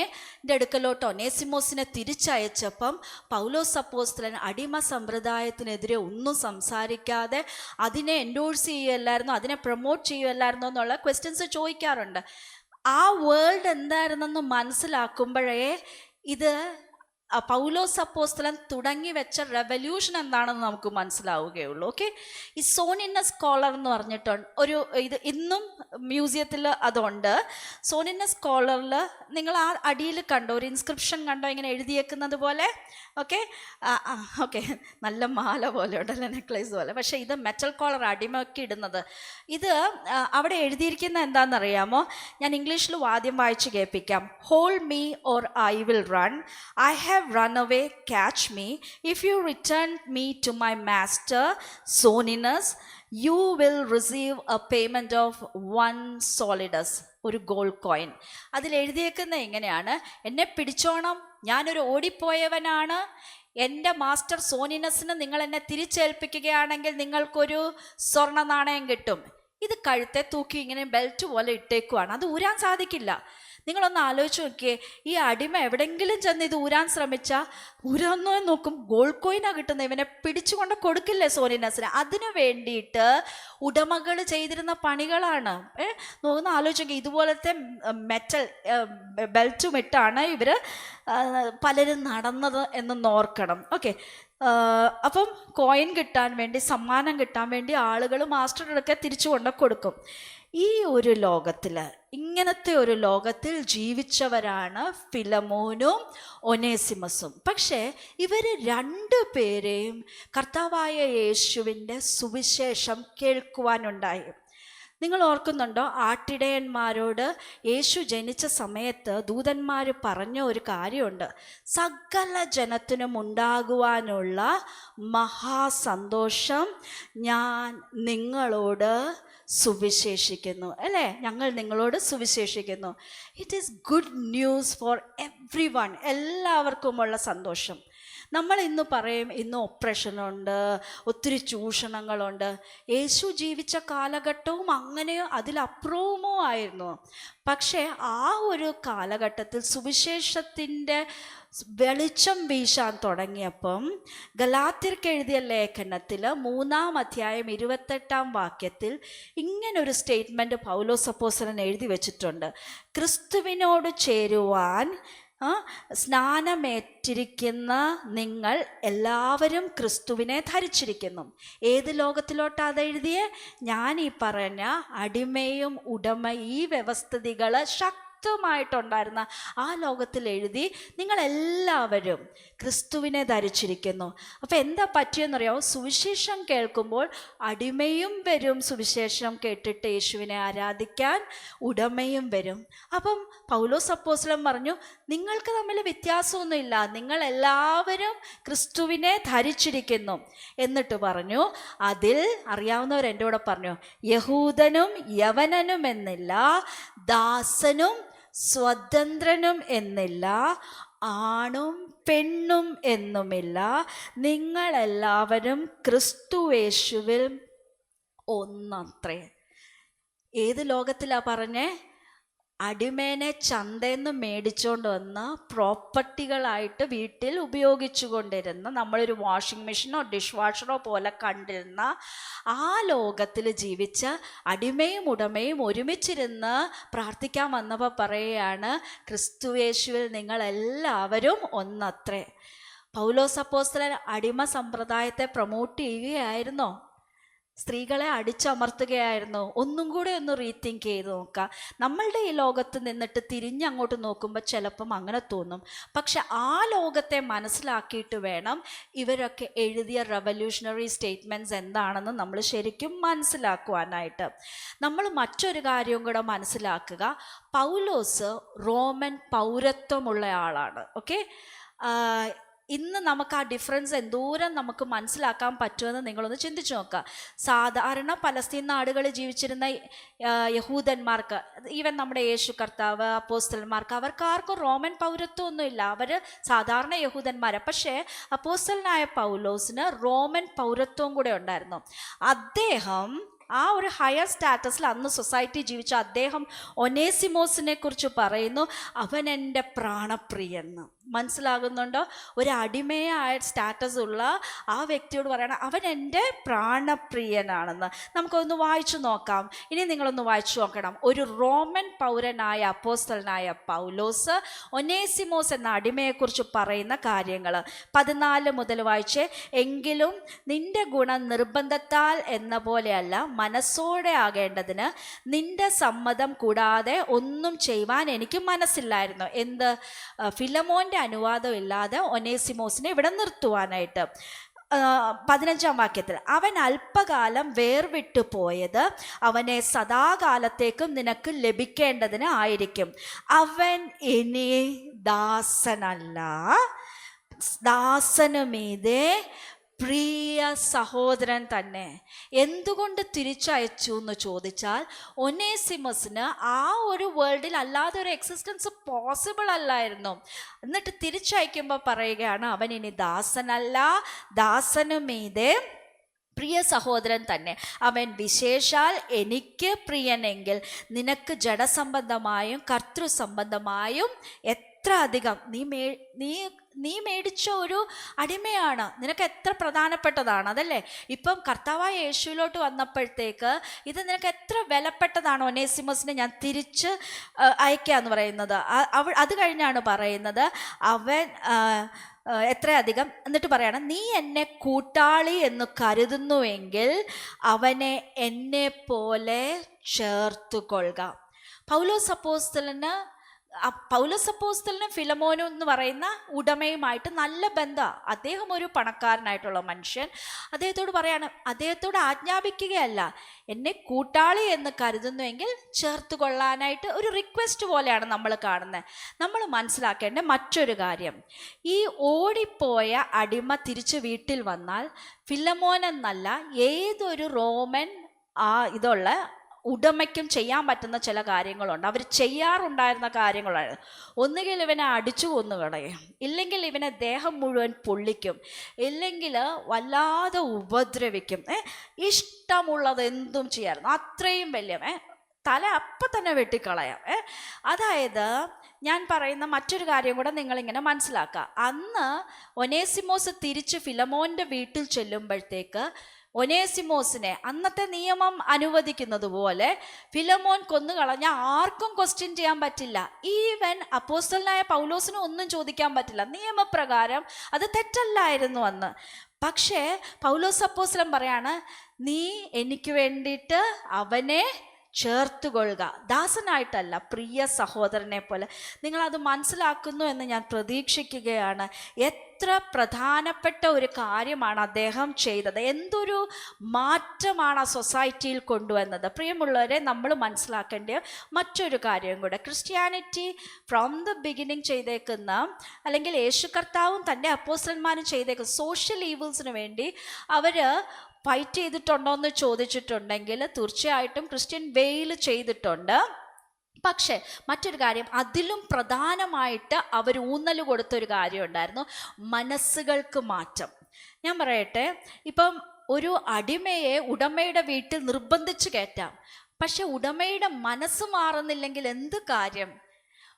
അടുക്കലോട്ട് ഒനേസിമോസിനെ തിരിച്ചയച്ചപ്പം പൗലോസ് അപ്പോസ്തലൻ അടിമ സമ്പ്രദായത്തിനെതിരെ ഒന്നും സംസാരിക്കാതെ അതിനെ എൻഡോഴ്സ് ചെയ്യുമല്ലായിരുന്നോ, അതിനെ പ്രൊമോട്ട് ചെയ്യുമല്ലായിരുന്നോ എന്നുള്ള ക്വസ്റ്റ്യൻസ് ചോദിക്കാറുണ്ട്. ആ വേൾഡ് എന്തായിരുന്നെന്ന് മനസ്സിലാക്കുമ്പോഴേ ഇത് പൗലോസ് അപ്പോസ്തലൻ തുടങ്ങി വെച്ച റെവല്യൂഷൻ എന്താണെന്ന് നമുക്ക് മനസ്സിലാവുകയുള്ളൂ. ഈ സോനിനസ് കോളർ എന്ന് പറഞ്ഞിട്ടുണ്ട് ഒരു ഇത് ഇന്നും മ്യൂസിയത്തിൽ അതുണ്ട്. സോനിനസ് കോളറിൽ നിങ്ങൾ ആ അടിയിൽ കണ്ടോ, ഒരു ഇൻസ്ക്രിപ്ഷൻ കണ്ടോ, ഇങ്ങനെ എഴുതിയേക്കുന്നത് പോലെ. നല്ല മാല പോലെ ഉണ്ടല്ലോ, നെക്ലേസ് പോലെ. പക്ഷേ ഇത് മെറ്റൽ കോളർ അടിമയൊക്കെ ഇടുന്നത്. ഇത് അവിടെ എഴുതിയിരിക്കുന്നത് എന്താണെന്നറിയാമോ? ഞാൻ ഇംഗ്ലീഷിൽ ആദ്യം വായിച്ച് കേൾപ്പിക്കാം. Hold me or I will run, I have have run away, catch me. If you return me to my master, Soninus, you will receive a payment of 1 solidus, ഒരു ഗോൾഡ് കോയിൻ. അതിൽ എഴുതിയേക്കുന്നത് എങ്ങനെയാണ്? എന്നെ പിടിച്ചോണം, ഞാനൊരു ഓടിപ്പോയവനാണ്, എൻ്റെ മാസ്റ്റർ സോനിനസിന് നിങ്ങൾ എന്നെ തിരിച്ചേൽപ്പിക്കുകയാണെങ്കിൽ നിങ്ങൾക്കൊരു സ്വർണ്ണ നാണയം കിട്ടും. ഇത് കഴുത്തെ തൂക്കി ഇങ്ങനെ ബെൽറ്റ് പോലെ ഇട്ടേക്കുവാണ്, അത് ഊരാൻ സാധിക്കില്ല. നിങ്ങളൊന്ന് ആലോചിച്ച് നോക്കിയേ, ഈ അടിമ എവിടെയെങ്കിലും ചെന്ന് ഇത് ഊരാൻ ശ്രമിച്ചാൽ ഊരാന്നോ നോക്കും, ഗോൾഡ് കോയിനാണ് കിട്ടുന്നത്, ഇവനെ പിടിച്ചുകൊണ്ട് കൊടുക്കില്ലേ സോനിനസിന്? അതിനു വേണ്ടിയിട്ട് ഉടമകൾ ചെയ്തിരുന്ന പണികളാണ്. നോക്കുന്ന ആലോചിച്ച് നോക്കി, ഇതുപോലത്തെ മെറ്റൽ ബെൽറ്റും ഇട്ടാണ് ഇവർ പലരും നടന്നത് എന്ന് ഓർക്കണം. ഓക്കെ, അപ്പം കോയിൻ കിട്ടാൻ വേണ്ടി, സമ്മാനം കിട്ടാൻ വേണ്ടി ആളുകൾ മാസ്റ്ററുടെ അടുക്കെ തിരിച്ചു കൊണ്ട് കൊടുക്കും. ഈ ഒരു ലോകത്തിൽ, ഇങ്ങനത്തെ ഒരു ലോകത്തിൽ ജീവിച്ചവരാണ് ഫിലമോനും ഒനേസിമസും. പക്ഷേ ഇവർ രണ്ടുപേരെയും കർത്താവായ യേശുവിൻ്റെ സുവിശേഷം കേൾക്കുവാനുണ്ടായി. നിങ്ങൾ ഓർക്കുന്നുണ്ടോ, ആട്ടിടയന്മാരോട് യേശു ജനിച്ച സമയത്ത് ദൂതന്മാർ പറഞ്ഞ ഒരു കാര്യമുണ്ട്, സകല ജനത്തിനും ഉണ്ടാകുവാനുള്ള മഹാസന്തോഷം ഞാൻ നിങ്ങളോട് സുവിശേഷിക്കുന്നു, അല്ലേ? ഞങ്ങൾ നിങ്ങളോട് സുവിശേഷിക്കുന്നു. It is good news for everyone, എല്ലാവർക്കുമുള്ള സന്തോഷം. നമ്മൾ ഇന്ന് പറയും, ഇന്ന് ഒപ്രഷനുണ്ട്, ഒത്തിരി ചൂഷണങ്ങളുണ്ട്. യേശു ജീവിച്ച കാലഘട്ടവും അങ്ങനെയോ അതിലപ്പുറവുമോ ആയിരുന്നു. പക്ഷേ ആ ഒരു കാലഘട്ടത്തിൽ സുവിശേഷത്തിൻ്റെ വെളിച്ചം വീശാൻ തുടങ്ങിയപ്പം ഗലാത്യർക്ക് എഴുതിയ ലേഖനത്തിൽ 3-ാം അധ്യായം 28-ാം വാക്യത്തിൽ ഇങ്ങനൊരു സ്റ്റേറ്റ്മെൻറ്റ് പൗലോസ് അപ്പോസ്തലൻ എഴുതി വച്ചിട്ടുണ്ട്: ക്രിസ്തുവിനോട് ചേരുവാൻ സ്നാനമേറ്റിരിക്കുന്ന നിങ്ങൾ എല്ലാവരും ക്രിസ്തുവിനെ ധരിച്ചിരിക്കുന്നു. ഏത് ലോകത്തിലോട്ടാണ് അതെഴുതിയേ? ഞാൻ ഈ പറഞ്ഞ അടിമയും ഉടമ ഈ വ്യവസ്ഥിതികൾ ശക്തമായിട്ടുണ്ടായിരുന്ന ആ ലോകത്തിൽ എഴുതി, നിങ്ങളെല്ലാവരും ക്രിസ്തുവിനെ ധരിച്ചിരിക്കുന്നു. അപ്പോൾ എന്താ പറ്റിയെന്നറിയാമോ? സുവിശേഷം കേൾക്കുമ്പോൾ അടിമയും വരും, സുവിശേഷം കേട്ടിട്ട് യേശുവിനെ ആരാധിക്കാൻ ഉടമയും വരും. അപ്പം പൗലോസ് അപ്പോസ്തലൻ പറഞ്ഞു, നിങ്ങൾക്ക് തമ്മിൽ വ്യത്യാസമൊന്നുമില്ല, നിങ്ങളെല്ലാവരും ക്രിസ്തുവിനെ ധരിച്ചിരിക്കുന്നു. എന്നിട്ട് പറഞ്ഞു, അതിൽ അറിയാവുന്നവർ എൻ്റെ കൂടെ പറഞ്ഞു, യഹൂദനും യവനനും എന്നില്ല, ദാസനും സ്വതന്ത്രനും എന്നില്ല, ആണും പെണ്ണും എന്നുമില്ല, നിങ്ങളെല്ലാവരും ക്രിസ്തുയേശുവിൽ ഒന്നത്രേ. ഏത് ലോകത്തിലാണ് പറഞ്ഞേ? അടിമേനെ ചന്തയെന്ന് മേടിച്ചുകൊണ്ട് വന്ന് പ്രോപ്പർട്ടികളായിട്ട് വീട്ടിൽ ഉപയോഗിച്ചു കൊണ്ടിരുന്ന, നമ്മളൊരു വാഷിംഗ് മെഷീനോ ഡിഷ് വാഷറോ പോലെ കണ്ടിരുന്ന ആ ലോകത്തിൽ ജീവിച്ച അടിമയും ഉടമയും ഒരുമിച്ചിരുന്ന് പ്രാർത്ഥിക്കാൻ വന്നപ്പോൾ പറയുകയാണ്, ക്രിസ്തുയേശുവിൽ നിങ്ങളെല്ലാവരും ഒന്നത്രേ. പൗലോസ് അപ്പോസ്തലൻ അടിമ സമ്പ്രദായത്തെ പ്രൊമോട്ട് ചെയ്യുകയായിരുന്നോ? സ്ത്രീകളെ അടിച്ചമർത്തുകയായിരുന്നു? ഒന്നും കൂടെ ഒന്ന് റീതിങ്ക് ചെയ്ത് നോക്കാം. നമ്മളുടെ ഈ ലോകത്ത് നിന്നിട്ട് തിരിഞ്ഞങ്ങോട്ട് നോക്കുമ്പോൾ ചിലപ്പം അങ്ങനെ തോന്നും. പക്ഷെ ആ ലോകത്തെ മനസ്സിലാക്കിയിട്ട് വേണം ഇവരൊക്കെ എഴുതിയ റെവല്യൂഷണറി സ്റ്റേറ്റ്മെൻറ്റ്സ് എന്താണെന്ന് നമ്മൾ ശരിക്കും മനസ്സിലാക്കുവാനായിട്ട്. നമ്മൾ മറ്റൊരു കാര്യവും കൂടെ മനസ്സിലാക്കുക, പൗലോസ് റോമൻ പൗരത്വമുള്ള ആളാണ്. ഓക്കെ, ഇന്ന് നമുക്ക് ആ ഡിഫറൻസ് എന്തോരം നമുക്ക് മനസ്സിലാക്കാൻ പറ്റുമെന്ന് നിങ്ങളൊന്ന് ചിന്തിച്ച് നോക്കുക. സാധാരണ പലസ്തീൻ നാടുകളിൽ ജീവിച്ചിരുന്ന യഹൂദന്മാർക്ക്, ഈവൻ നമ്മുടെ യേശു കർത്താവ്, അപ്പോസ്തലന്മാർക്ക്, അവർക്ക് ആർക്കും റോമൻ പൗരത്വമൊന്നുമില്ല, അവർ സാധാരണ യഹൂദന്മാരെ. പക്ഷേ അപ്പോസ്തലനായ പൗലോസിന് റോമൻ പൗരത്വം കൂടെ ഉണ്ടായിരുന്നു. അദ്ദേഹം ആ ഒരു ഹയർ സ്റ്റാറ്റസിൽ അന്ന് സൊസൈറ്റി ജീവിച്ച അദ്ദേഹം ഒനേസിമോസിനെ കുറിച്ച് പറയുന്നു, അവൻ എൻ്റെ പ്രാണപ്രിയെന്ന്. മനസ്സിലാകുന്നുണ്ടോ? ഒരു അടിമയായ സ്റ്റാറ്റസ് ഉള്ള ആ വ്യക്തിയോട് പറയണം, അവൻ എൻ്റെ പ്രാണപ്രിയനാണെന്ന്. നമുക്കൊന്ന് വായിച്ചു നോക്കാം. ഇനി നിങ്ങളൊന്ന് വായിച്ചു നോക്കണം. ഒരു റോമൻ പൗരനായ അപ്പോസ്തലനായ പൗലോസ് ഒനേസിമോസ് എന്ന അടിമയെക്കുറിച്ച് പറയുന്ന കാര്യങ്ങൾ 14 മുതൽ വായിച്ചേ. എങ്കിലും നിന്റെ ഗുണം നിർബന്ധത്താൽ എന്ന പോലെയല്ല, മനസ്സോടെ ആകേണ്ടതിന് നിന്റെ സമ്മതം കൂടാതെ ഒന്നും ചെയ്യുവാൻ എനിക്ക് മനസ്സില്ലായിരുന്നു. എന്ത്? ഫിലമോൻ്റെ അനുവാദം ഇല്ലാതെ ഒനേസിമോസിനെ ഇവിടെ നിർത്തുവാനായിട്ട്. 15-ാം വാക്യത്തിൽ, അവൻ അല്പകാലം വേർവിട്ടു പോയത് അവനെ സദാകാലത്തേക്കും നിനക്ക് ലഭിക്കേണ്ടതിന് ആയിരിക്കും. അവൻ ഇനി ദാസനല്ല, ദാസനു മീതെ പ്രിയ സഹോദരൻ തന്നെ. എന്തുകൊണ്ട് തിരിച്ചയച്ചു എന്ന് ചോദിച്ചാൽ, ഒനേസിമസിന് ആ ഒരു വേൾഡിൽ അല്ലാതെ ഒരു എക്സിസ്റ്റൻസ് പോസിബിൾ അല്ലായിരുന്നു. എന്നിട്ട് തിരിച്ചയക്കുമ്പോൾ പറയുകയാണ്, അവൻ ഇനി ദാസനല്ല, ദാസനു മീതെ പ്രിയ സഹോദരൻ തന്നെ. അവൻ വിശേഷാൽ എനിക്ക് പ്രിയനെങ്കിൽ നിനക്ക് ജഡസംബന്ധമായും കർത്തൃസംബന്ധമായും എത്ര അധികം. നീ മേടിച്ച ഒരു അടിമയാണ്, നിനക്ക് എത്ര പ്രധാനപ്പെട്ടതാണ് അതല്ലേ. ഇപ്പം കർത്താവായ യേശുവിലോട്ട് വന്നപ്പോഴത്തേക്ക് ഇത് നിനക്ക് എത്ര വിലപ്പെട്ടതാണ്. ഒനേസിമസിനെ ഞാൻ തിരിച്ച് അയക്കാന്ന് പറയുന്നത്. അത് കഴിഞ്ഞാണ് പറയുന്നത് അവൻ എത്രയധികം. എന്നിട്ട് പറയണം, നീ എന്നെ കൂട്ടാളി എന്ന് കരുതുന്നുവെങ്കിൽ അവനെ എന്നെ പോലെ ചേർത്തുകൊള്ളുക. പൗലോസ് അപ്പോസ്തലനും ഫിലമോനും എന്ന് പറയുന്ന ഉടമയുമായിട്ട് നല്ല ബന്ധമാണ്. അദ്ദേഹം ഒരു പണക്കാരനായിട്ടുള്ള മനുഷ്യൻ. അദ്ദേഹത്തോട് പറയാണ്, അദ്ദേഹത്തോട് ആജ്ഞാപിക്കുകയല്ല, എന്നെ കൂട്ടാളി എന്ന് കരുതുന്നുവെങ്കിൽ ചേർത്ത് കൊള്ളാനായിട്ട് ഒരു റിക്വസ്റ്റ് പോലെയാണ് നമ്മൾ കാണുന്നത്. നമ്മൾ മനസ്സിലാക്കേണ്ട മറ്റൊരു കാര്യം, ഈ ഓടിപ്പോയ അടിമ തിരിച്ച് വീട്ടിൽ വന്നാൽ ഫിലമോൻ എന്നല്ല, ഏതൊരു റോമൻ ഇതുള്ള ഉടമയ്ക്കും ചെയ്യാൻ പറ്റുന്ന ചില കാര്യങ്ങളുണ്ട്. അവർ ചെയ്യാറുണ്ടായിരുന്ന കാര്യങ്ങളാണ്. ഒന്നുകിൽ ഇവനെ അടിച്ചു കൊന്നു കളയും, ഇല്ലെങ്കിൽ ഇവനെ ദേഹം മുഴുവൻ പൊള്ളിക്കും, ഇല്ലെങ്കിൽ വല്ലാതെ ഉപദ്രവിക്കും. ഇഷ്ടമുള്ളത് എന്തും ചെയ്യായിരുന്നു. അത്രയും വലിയ തല അപ്പം തന്നെ വെട്ടിക്കളയാം. അതായത് ഞാൻ പറയുന്ന മറ്റൊരു കാര്യം കൂടെ നിങ്ങളിങ്ങനെ മനസ്സിലാക്കുക. അന്ന് ഒനേസിമോസ് തിരിച്ച് ഫിലമോൻ്റെ വീട്ടിൽ ചെല്ലുമ്പോഴത്തേക്ക് ഒനേസിമോസിനെ അന്നത്തെ നിയമം അനുവദിക്കുന്നത് പോലെ ഫിലമോൻ കൊന്നുകളഞ്ഞാൽ ആർക്കും ക്വസ്റ്റ്യൻ ചെയ്യാൻ പറ്റില്ല. ഈവൻ അപ്പോസ്തലനായ പൗലോസിനും ഒന്നും ചോദിക്കാൻ പറ്റില്ല. നിയമപ്രകാരം അത് തെറ്റല്ലായിരുന്നു അന്ന്. പക്ഷേ പൗലോസ് അപ്പോസ്തലൻ പറയാണ്, നീ എനിക്ക് വേണ്ടിയിട്ട് അവനെ ചേർത്തുകൊള്ളുക, ദാസനായിട്ടല്ല, പ്രിയ സഹോദരനെ പോലെ. നിങ്ങളത് മനസ്സിലാക്കുന്നു എന്ന് ഞാൻ പ്രതീക്ഷിക്കുകയാണ്. എത്ര പ്രധാനപ്പെട്ട ഒരു കാര്യമാണ് അദ്ദേഹം ചെയ്തത്. എന്തൊരു മാറ്റമാണ് ആ സൊസൈറ്റിയിൽ കൊണ്ടുവന്നത്. പ്രിയമുള്ളവരെ, നമ്മൾ മനസ്സിലാക്കേണ്ട മറ്റൊരു കാര്യം കൂടെ, ക്രിസ്ത്യാനിറ്റി ഫ്രോം ദ ബിഗിനിങ് ചെയ്തേക്കുന്ന, അല്ലെങ്കിൽ യേശു കർത്താവും തൻ്റെ അപ്പോസ്തലന്മാരും ചെയ്തേക്കുന്ന സോഷ്യൽ ഈവിൾസിന് വേണ്ടി അവർ ഫൈറ്റ് ചെയ്തിട്ടുണ്ടോ എന്ന് ചോദിച്ചിട്ടുണ്ടെങ്കിൽ തീർച്ചയായിട്ടും ക്രിസ്ത്യൻ വേയിൽ ചെയ്തിട്ടുണ്ട്. പക്ഷേ മറ്റൊരു കാര്യം, അതിലും പ്രധാനമായിട്ട് അവർ ഊന്നൽ കൊടുത്തൊരു കാര്യം ഉണ്ടായിരുന്നു, മനസ്സുകൾക്ക് മാറ്റം. ഞാൻ പറയട്ടെ, ഇപ്പം ഒരു അടിമയെ ഉടമയുടെ വീട്ടിൽ നിർബന്ധിച്ച് കയറ്റാം, പക്ഷെ ഉടമയുടെ മനസ്സ് മാറുന്നില്ലെങ്കിൽ എന്ത് കാര്യം?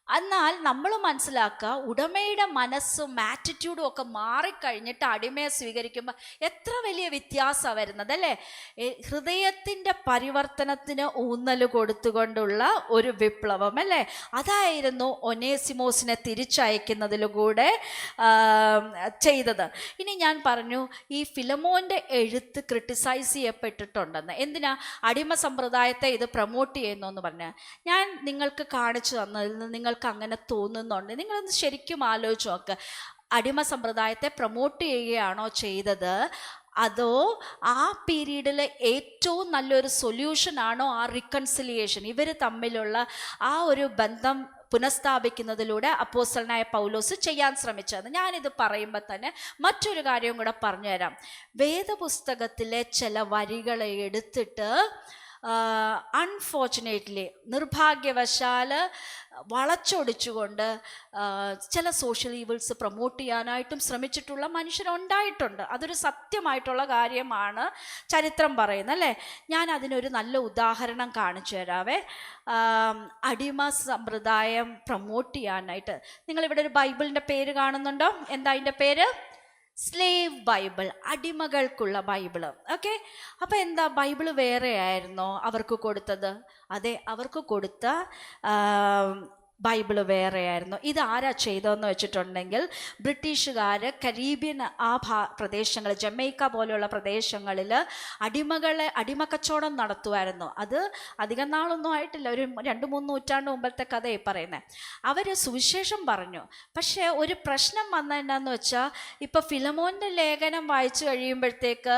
എന്നാൽ നമ്മൾ മനസ്സിലാക്കുക, ഉടമയുടെ മനസ്സും ആറ്റിറ്റ്യൂഡും ഒക്കെ മാറിക്കഴിഞ്ഞിട്ട് അടിമയെ സ്വീകരിക്കുമ്പോൾ എത്ര വലിയ വ്യത്യാസമാണ് വരുന്നത് അല്ലേ. ഹൃദയത്തിൻ്റെ പരിവർത്തനത്തിന് ഊന്നൽ കൊടുത്തുകൊണ്ടുള്ള ഒരു വിപ്ലവം അല്ലേ. അതായിരുന്നു ഒനേസിമോസിനെ തിരിച്ചയക്കുന്നതിലൂടെ ചെയ്തത്. ഇനി ഞാൻ പറഞ്ഞു, ഈ ഫിലമോൻ്റെ എഴുത്ത് ക്രിട്ടിസൈസ് ചെയ്യപ്പെട്ടിട്ടുണ്ടെന്ന്. എന്തിനാ? അടിമ സമ്പ്രദായത്തെ ഇത് പ്രൊമോട്ട് ചെയ്യുന്നു എന്ന് പറഞ്ഞ് ഞാൻ നിങ്ങൾക്ക് കാണിച്ചു തന്നതിൽ നിന്ന് നിങ്ങൾക്ക് അങ്ങനെ തോന്നുന്നുണ്ട്. നിങ്ങളൊന്ന് ശരിക്കും ആലോചിച്ച് നോക്ക്. അടിമ സമ്പ്രദായത്തെ പ്രൊമോട്ട് ചെയ്യുകയാണോ ചെയ്തത്, അതോ ആ പീരീഡിലെ ഏറ്റവും നല്ലൊരു സൊല്യൂഷനാണോ ആ റിക്കൺസിലിയേഷൻ, ഇവർ തമ്മിലുള്ള ആ ഒരു ബന്ധം പുനഃസ്ഥാപിക്കുന്നതിലൂടെ അപ്പോസ്തലനായ പൗലോസ് ചെയ്യാൻ ശ്രമിച്ചത്? ഞാനിത് പറയുമ്പോൾ തന്നെ മറ്റൊരു കാര്യം കൂടെ പറഞ്ഞുതരാം. വേദപുസ്തകത്തിലെ ചില വരികളെ എടുത്തിട്ട് അൺഫോർച്ചുനേറ്റ്ലി, നിർഭാഗ്യവശാൽ വളച്ചൊടിച്ചുകൊണ്ട് ചില സോഷ്യൽ ഈവിൾസ് പ്രൊമോട്ട് ചെയ്യാനായിട്ടും ശ്രമിച്ചിട്ടുള്ള മനുഷ്യരുണ്ടായിട്ടുണ്ട്. അതൊരു സത്യമായിട്ടുള്ള കാര്യമാണ് ചരിത്രം പറയുന്നത് അല്ലേ. ഞാൻ അതിനൊരു നല്ല ഉദാഹരണം കാണിച്ചു തരാവേ. അടിമ സമ്പ്രദായം പ്രൊമോട്ട് ചെയ്യാനായിട്ട് നിങ്ങളിവിടെ ഒരു ബൈബിളിൻ്റെ പേര് കാണുന്നുണ്ടോ? എന്താ അതിൻ്റെ പേര്? സ്ലേവ് ബൈബിൾ, അടിമകൾക്കുള്ള ബൈബിള്. ഓക്കെ, അപ്പോൾ എന്താ, ബൈബിള് വേറെ ആയിരുന്നോ അവർക്ക് കൊടുത്തത്? അതെ, അവർക്ക് കൊടുത്ത ബൈബിള് വേറെയായിരുന്നു. ഇത് ആരാ ചെയ്തതെന്ന് വെച്ചിട്ടുണ്ടെങ്കിൽ, ബ്രിട്ടീഷുകാർ കരീബിയൻ പ്രദേശങ്ങൾ, ജമൈക്ക പോലെയുള്ള പ്രദേശങ്ങളിൽ അടിമക്കച്ചവടം നടത്തുമായിരുന്നു. അത് അധികം നാളൊന്നും ആയിട്ടില്ല, ഒരു 2-3 നൂറ്റാണ്ട് മുമ്പത്തെ കഥയെ പറയുന്നത്. അവർ സുവിശേഷം പറഞ്ഞു. പക്ഷേ ഒരു പ്രശ്നം വന്ന എന്നാന്ന് വെച്ചാൽ, ഇപ്പോൾ ഫിലമോൻ്റെ ലേഖനം വായിച്ചു കഴിയുമ്പോഴത്തേക്ക്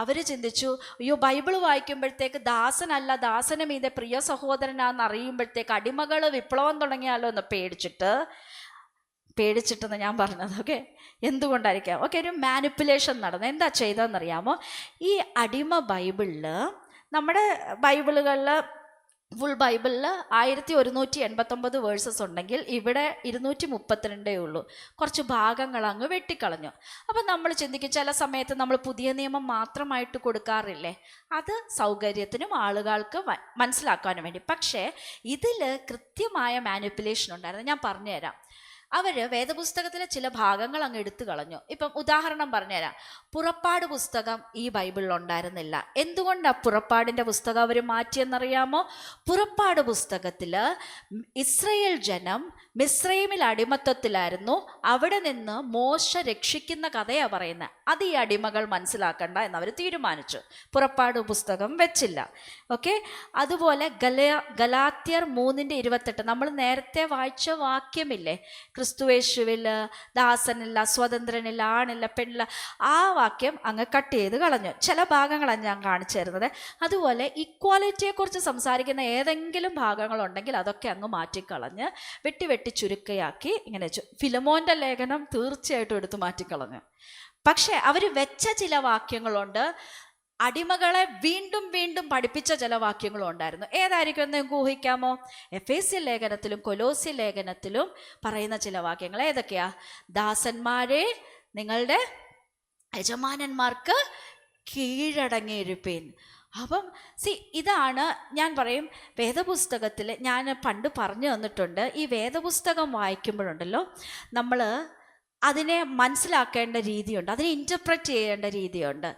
അവർ ചിന്തിച്ചു, അയ്യോ ബൈബിള് വായിക്കുമ്പോഴത്തേക്ക് ദാസനല്ല, ദാസന് മീതെ പ്രിയ സഹോദരനാന്ന് അറിയുമ്പോഴത്തേക്ക് അടിമകൾ വിപ്ലവം തുടങ്ങിയാലോ എന്ന് പേടിച്ചിട്ട് പേടിച്ചിട്ടെന്ന് ഞാൻ പറഞ്ഞത്. ഓക്കെ, എന്തുകൊണ്ടായിരിക്കാം? ഓക്കെ, ഒരു മാനിപ്പുലേഷൻ നടന്നു. എന്താ ചെയ്തതെന്നറിയാമോ? ഈ അടിമ ബൈബിളിൽ, നമ്മുടെ ബൈബിളുകളിൽ, ഫുൾ ബൈബിളിൽ 1189 വേഴ്സസ് ഉണ്ടെങ്കിൽ ഇവിടെ 232 ഉള്ളൂ. കുറച്ച് ഭാഗങ്ങൾ അങ്ങ് വെട്ടിക്കളഞ്ഞു. അപ്പം നമ്മൾ ചിന്തിക്കും, ചില സമയത്ത് നമ്മൾ പുതിയ നിയമം മാത്രമായിട്ട് കൊടുക്കാറില്ലേ, അത് സൗകര്യത്തിനും ആളുകൾക്ക് മനസ്സിലാക്കാനും വേണ്ടി. പക്ഷേ ഇതിൽ കൃത്യമായ മാനിപ്പുലേഷൻ ഉണ്ടായിരുന്നു. ഞാൻ പറഞ്ഞുതരാം. അവർ വേദപുസ്തകത്തിലെ ചില ഭാഗങ്ങൾ അങ്ങ് എടുത്തു കളഞ്ഞു. ഇപ്പം ഉദാഹരണം പറഞ്ഞുതരാം. പുറപ്പാട് പുസ്തകം ഈ ബൈബിളിൽ ഉണ്ടായിരുന്നില്ല. എന്തുകൊണ്ടാണ് പുറപ്പാടിൻ്റെ പുസ്തകം അവർ മാറ്റിയെന്നറിയാമോ? പുറപ്പാട് പുസ്തകത്തിൽ ഇസ്രയേൽ ജനം മിസ്രൈമിൽ അടിമത്തത്തിലായിരുന്നു. അവിടെ നിന്ന് മോശ രക്ഷിക്കുന്ന കഥയാണ് പറയുന്നത്. അത് ഈ അടിമകൾ മനസ്സിലാക്കണ്ട എന്നവർ തീരുമാനിച്ചു. പുറപ്പാട് പുസ്തകം വെച്ചില്ല. ഓക്കെ, അതുപോലെ ഗലാത്യർ 3:28 നമ്മൾ നേരത്തെ വായിച്ച വാക്യമില്ലേ, ക്രിസ്തുവേശുവിൽ ദാസനില്ല, സ്വതന്ത്രനില്ല, ആണില്ല, പെണ്ണില്ല, ആ വാക്യം അങ്ങ് കട്ട് ചെയ്ത് കളഞ്ഞു. ചില ഭാഗങ്ങളാണ് ഞാൻ കാണിച്ചു തരുന്നത്. അതുപോലെ ഇക്വാലിറ്റിയെക്കുറിച്ച് സംസാരിക്കുന്ന ഏതെങ്കിലും ഭാഗങ്ങളുണ്ടെങ്കിൽ അതൊക്കെ അങ്ങ് മാറ്റിക്കളഞ്ഞ് വെട്ടി ചുരുക്കയാക്കി ഇങ്ങനെ ഫിലമോൻ്റെ ലേഖനം തീർച്ചയായിട്ടും എടുത്ത് മാറ്റിക്കളഞ്ഞു. പക്ഷെ അവർ വെച്ച ചില വാക്യങ്ങളുണ്ട്, അടിമകളെ വീണ്ടും വീണ്ടും പഠിപ്പിച്ച ചില വാക്യങ്ങളും ഉണ്ടായിരുന്നു. ഏതായിരിക്കും എന്ന് നിങ്ങൾക്ക് ഊഹിക്കാമോ? എഫേസ്യ ലേഖനത്തിലും കൊലോസ്യ ലേഖനത്തിലും പറയുന്ന ചില വാക്യങ്ങൾ ഏതൊക്കെയാ? ദാസന്മാരെ നിങ്ങളുടെ യജമാനന്മാർക്ക് കീഴടങ്ങിയിരിപ്പീൻ. അപ്പം ഇതാണ് ഞാൻ പറയും, വേദപുസ്തകത്തിൽ ഞാൻ പണ്ട് പറഞ്ഞു തന്നിട്ടുണ്ട്, ഈ വേദപുസ്തകം വായിക്കുമ്പോഴുണ്ടല്ലോ നമ്മൾ അതിനെ മനസ്സിലാക്കേണ്ട രീതിയുണ്ട്, അതിനെ ഇൻ്റർപ്രറ്റ് ചെയ്യേണ്ട രീതിയുണ്ട്.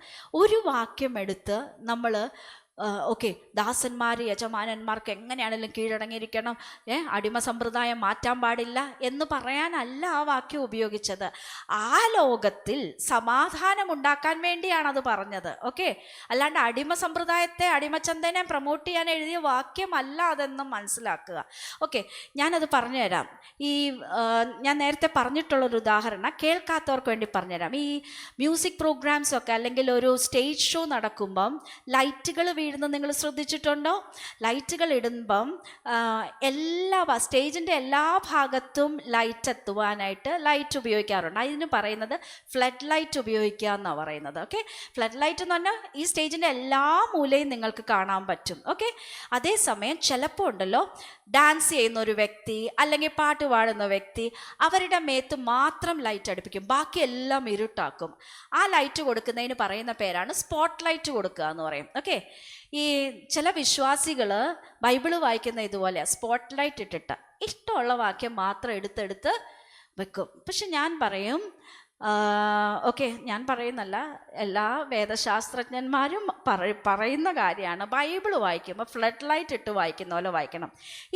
ഒരു വാക്യം എടുത്ത് നമ്മൾ ഓക്കെ, ദാസന്മാർ യജമാനന്മാർക്ക് എങ്ങനെയാണെങ്കിലും കീഴടങ്ങിയിരിക്കണം, അടിമ സമ്പ്രദായം മാറ്റാൻ പാടില്ല എന്ന് പറയാനല്ല ആ വാക്യം ഉപയോഗിച്ചത്. ആ ലോകത്തിൽ സമാധാനം ഉണ്ടാക്കാൻ വേണ്ടിയാണ് അത് പറഞ്ഞത്. ഓക്കെ, അല്ലാണ്ട് അടിമ സമ്പ്രദായത്തെ, അടിമച്ചന്തനെ പ്രൊമോട്ട് ചെയ്യാൻ എഴുതിയ വാക്യമല്ല അതെന്നും മനസ്സിലാക്കുക. ഓക്കെ, ഞാനത് പറഞ്ഞുതരാം. ഞാൻ നേരത്തെ പറഞ്ഞിട്ടുള്ളൊരു ഉദാഹരണം കേൾക്കാത്തവർക്ക് വേണ്ടി പറഞ്ഞുതരാം. ഈ മ്യൂസിക് പ്രോഗ്രാംസൊക്കെ അല്ലെങ്കിൽ ഒരു സ്റ്റേജ് ഷോ നടക്കുമ്പം ലൈറ്റുകൾ വീഴുന്നത് നിങ്ങൾ ശ്രദ്ധിച്ചിട്ടുണ്ടോ? ലൈറ്റുകൾ ഇടുമ്പം സ്റ്റേജിൻ്റെ എല്ലാ ഭാഗത്തും ലൈറ്റ് എത്തുവാനായിട്ട് ലൈറ്റ് ഉപയോഗിക്കാറുണ്ട്. അതിന് പറയുന്നത് ഫ്ലഡ് ലൈറ്റ് ഉപയോഗിക്കുക എന്നാണ് പറയുന്നത്. ഓക്കെ, ഫ്ലഡ് ലൈറ്റ് എന്ന് പറഞ്ഞാൽ ഈ സ്റ്റേജിൻ്റെ എല്ലാ മൂലയും നിങ്ങൾക്ക് കാണാൻ പറ്റും. ഓക്കെ, അതേസമയം ചിലപ്പോൾ ഉണ്ടല്ലോ, ഡാൻസ് ചെയ്യുന്ന ഒരു വ്യക്തി അല്ലെങ്കിൽ പാട്ട് പാടുന്ന വ്യക്തി, അവരുടെ മേത്ത് മാത്രം ലൈറ്റ് അടുപ്പിക്കും, ബാക്കി എല്ലാം ഇരുട്ടാക്കും. ആ ലൈറ്റ് കൊടുക്കുന്നതിന് പറയുന്ന പേരാണ് സ്പോട്ട് ലൈറ്റ് കൊടുക്കുക എന്ന് പറയും. ഓക്കെ, ഈ ചില വിശ്വാസികൾ ബൈബിള് വായിക്കുന്ന ഇതുപോലെ സ്പോട്ട് ലൈറ്റ് ഇട്ടിട്ട് ഇഷ്ടമുള്ള വാക്യം മാത്രം എടുത്തെടുത്ത് വെക്കും. പക്ഷെ ഞാൻ പറയും, ഓക്കെ, ഞാൻ പറയുന്നല്ല, എല്ലാ വേദശാസ്ത്രജ്ഞന്മാരും പറയുന്ന കാര്യമാണ്, ബൈബിൾ വായിക്കുമ്പോൾ ഫ്ലഡ് ലൈറ്റ് ഇട്ട് വായിക്കുന്ന പോലെ വായിക്കണം.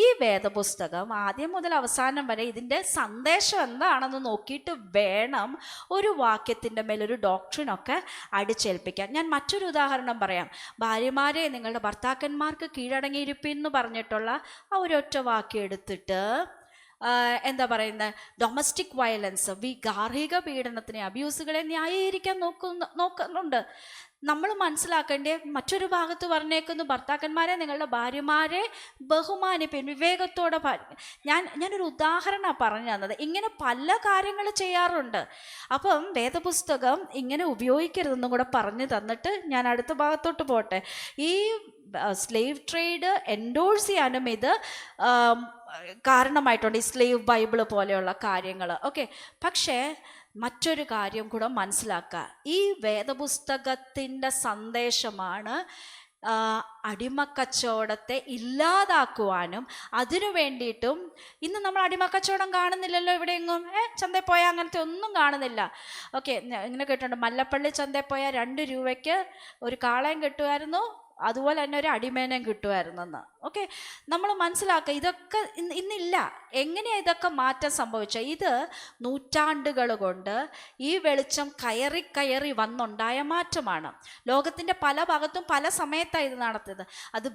ഈ വേദപുസ്തകം ആദ്യം മുതൽ അവസാനം വരെ ഇതിൻ്റെ സന്ദേശം എന്താണെന്ന് നോക്കിയിട്ട് വേണം ഒരു വാക്യത്തിൻ്റെ മേലൊരു ഡോക്ട്രിനൊക്കെ അടിച്ചേൽപ്പിക്കാൻ. ഞാൻ മറ്റൊരു ഉദാഹരണം പറയാം. ഭാര്യമാരെ നിങ്ങളുടെ ഭർത്താക്കന്മാർക്ക് കീഴടങ്ങിയിരിപ്പിൻ എന്ന് പറഞ്ഞിട്ടുള്ള ആ ഒരൊറ്റ വാക്യം എടുത്തിട്ട് എന്താ പറയുന്നത്, ഡൊമസ്റ്റിക് വയലൻസ്, ഗാർഹിക പീഡനത്തിനെ, അബ്യൂസുകളെ ന്യായീകരിക്കാൻ നോക്കുന്നുണ്ട്. നമ്മൾ മനസ്സിലാക്കേണ്ടേ, മറ്റൊരു ഭാഗത്ത് പറഞ്ഞേക്കുന്നു, ഭർത്താക്കന്മാരെ നിങ്ങളുടെ ഭാര്യമാരെ ബഹുമാനിപ്പിൻ, വിവേകത്തോടെ. ഞാനൊരു ഉദാഹരണമാണ് പറഞ്ഞു തന്നത്. ഇങ്ങനെ പല കാര്യങ്ങൾ ചെയ്യാറുണ്ട്. അപ്പം വേദപുസ്തകം ഇങ്ങനെ ഉപയോഗിക്കരുതെന്നും കൂടെ പറഞ്ഞു തന്നിട്ട് ഞാൻ അടുത്ത ഭാഗത്തോട്ട് പോട്ടെ. ഈ സ്ലേവ് ട്രേഡ് എൻഡോഴ്സ് ചെയ്യാനും ഇത് കാരണമായിട്ടുണ്ട്, ഈ സ്ലേവ് ബൈബിള് പോലെയുള്ള കാര്യങ്ങൾ. ഓക്കെ, പക്ഷേ മറ്റൊരു കാര്യം കൂടെ മനസ്സിലാക്കുക. ഈ വേദപുസ്തകത്തിൻ്റെ സന്ദേശമാണ് അടിമക്കച്ചവടത്തെ ഇല്ലാതാക്കുവാനും അതിനു വേണ്ടിയിട്ടും. ഇന്ന് നമ്മൾ അടിമക്കച്ചവടം കാണുന്നില്ലല്ലോ എവിടെയെങ്ങും. ചന്തയിൽ പോയാൽ അങ്ങനത്തെ ഒന്നും കാണുന്നില്ല. ഓക്കെ, ഇങ്ങനെ കേട്ടിട്ടുണ്ട്, മല്ലപ്പള്ളി ചന്തയിൽ പോയാൽ 2 രൂപയ്ക്ക് ഒരു കാളയും കിട്ടുമായിരുന്നു, അതുപോലെ തന്നെ ഒരു അടിമേനയും കിട്ടുമായിരുന്നെന്ന്. ഓക്കെ, നമ്മൾ മനസ്സിലാക്കുക, ഇതൊക്കെ ഇന്നില്ല. എങ്ങനെയാണ് ഇതൊക്കെ മാറ്റം സംഭവിച്ചത്? ഇത് നൂറ്റാണ്ടുകൾ കൊണ്ട് ഈ വെളിച്ചം കയറി കയറി വന്നുണ്ടായ മാറ്റമാണ്. ലോകത്തിൻ്റെ പല ഭാഗത്തും പല സമയത്താണ് ഇത് നടത്തിയത്. അത്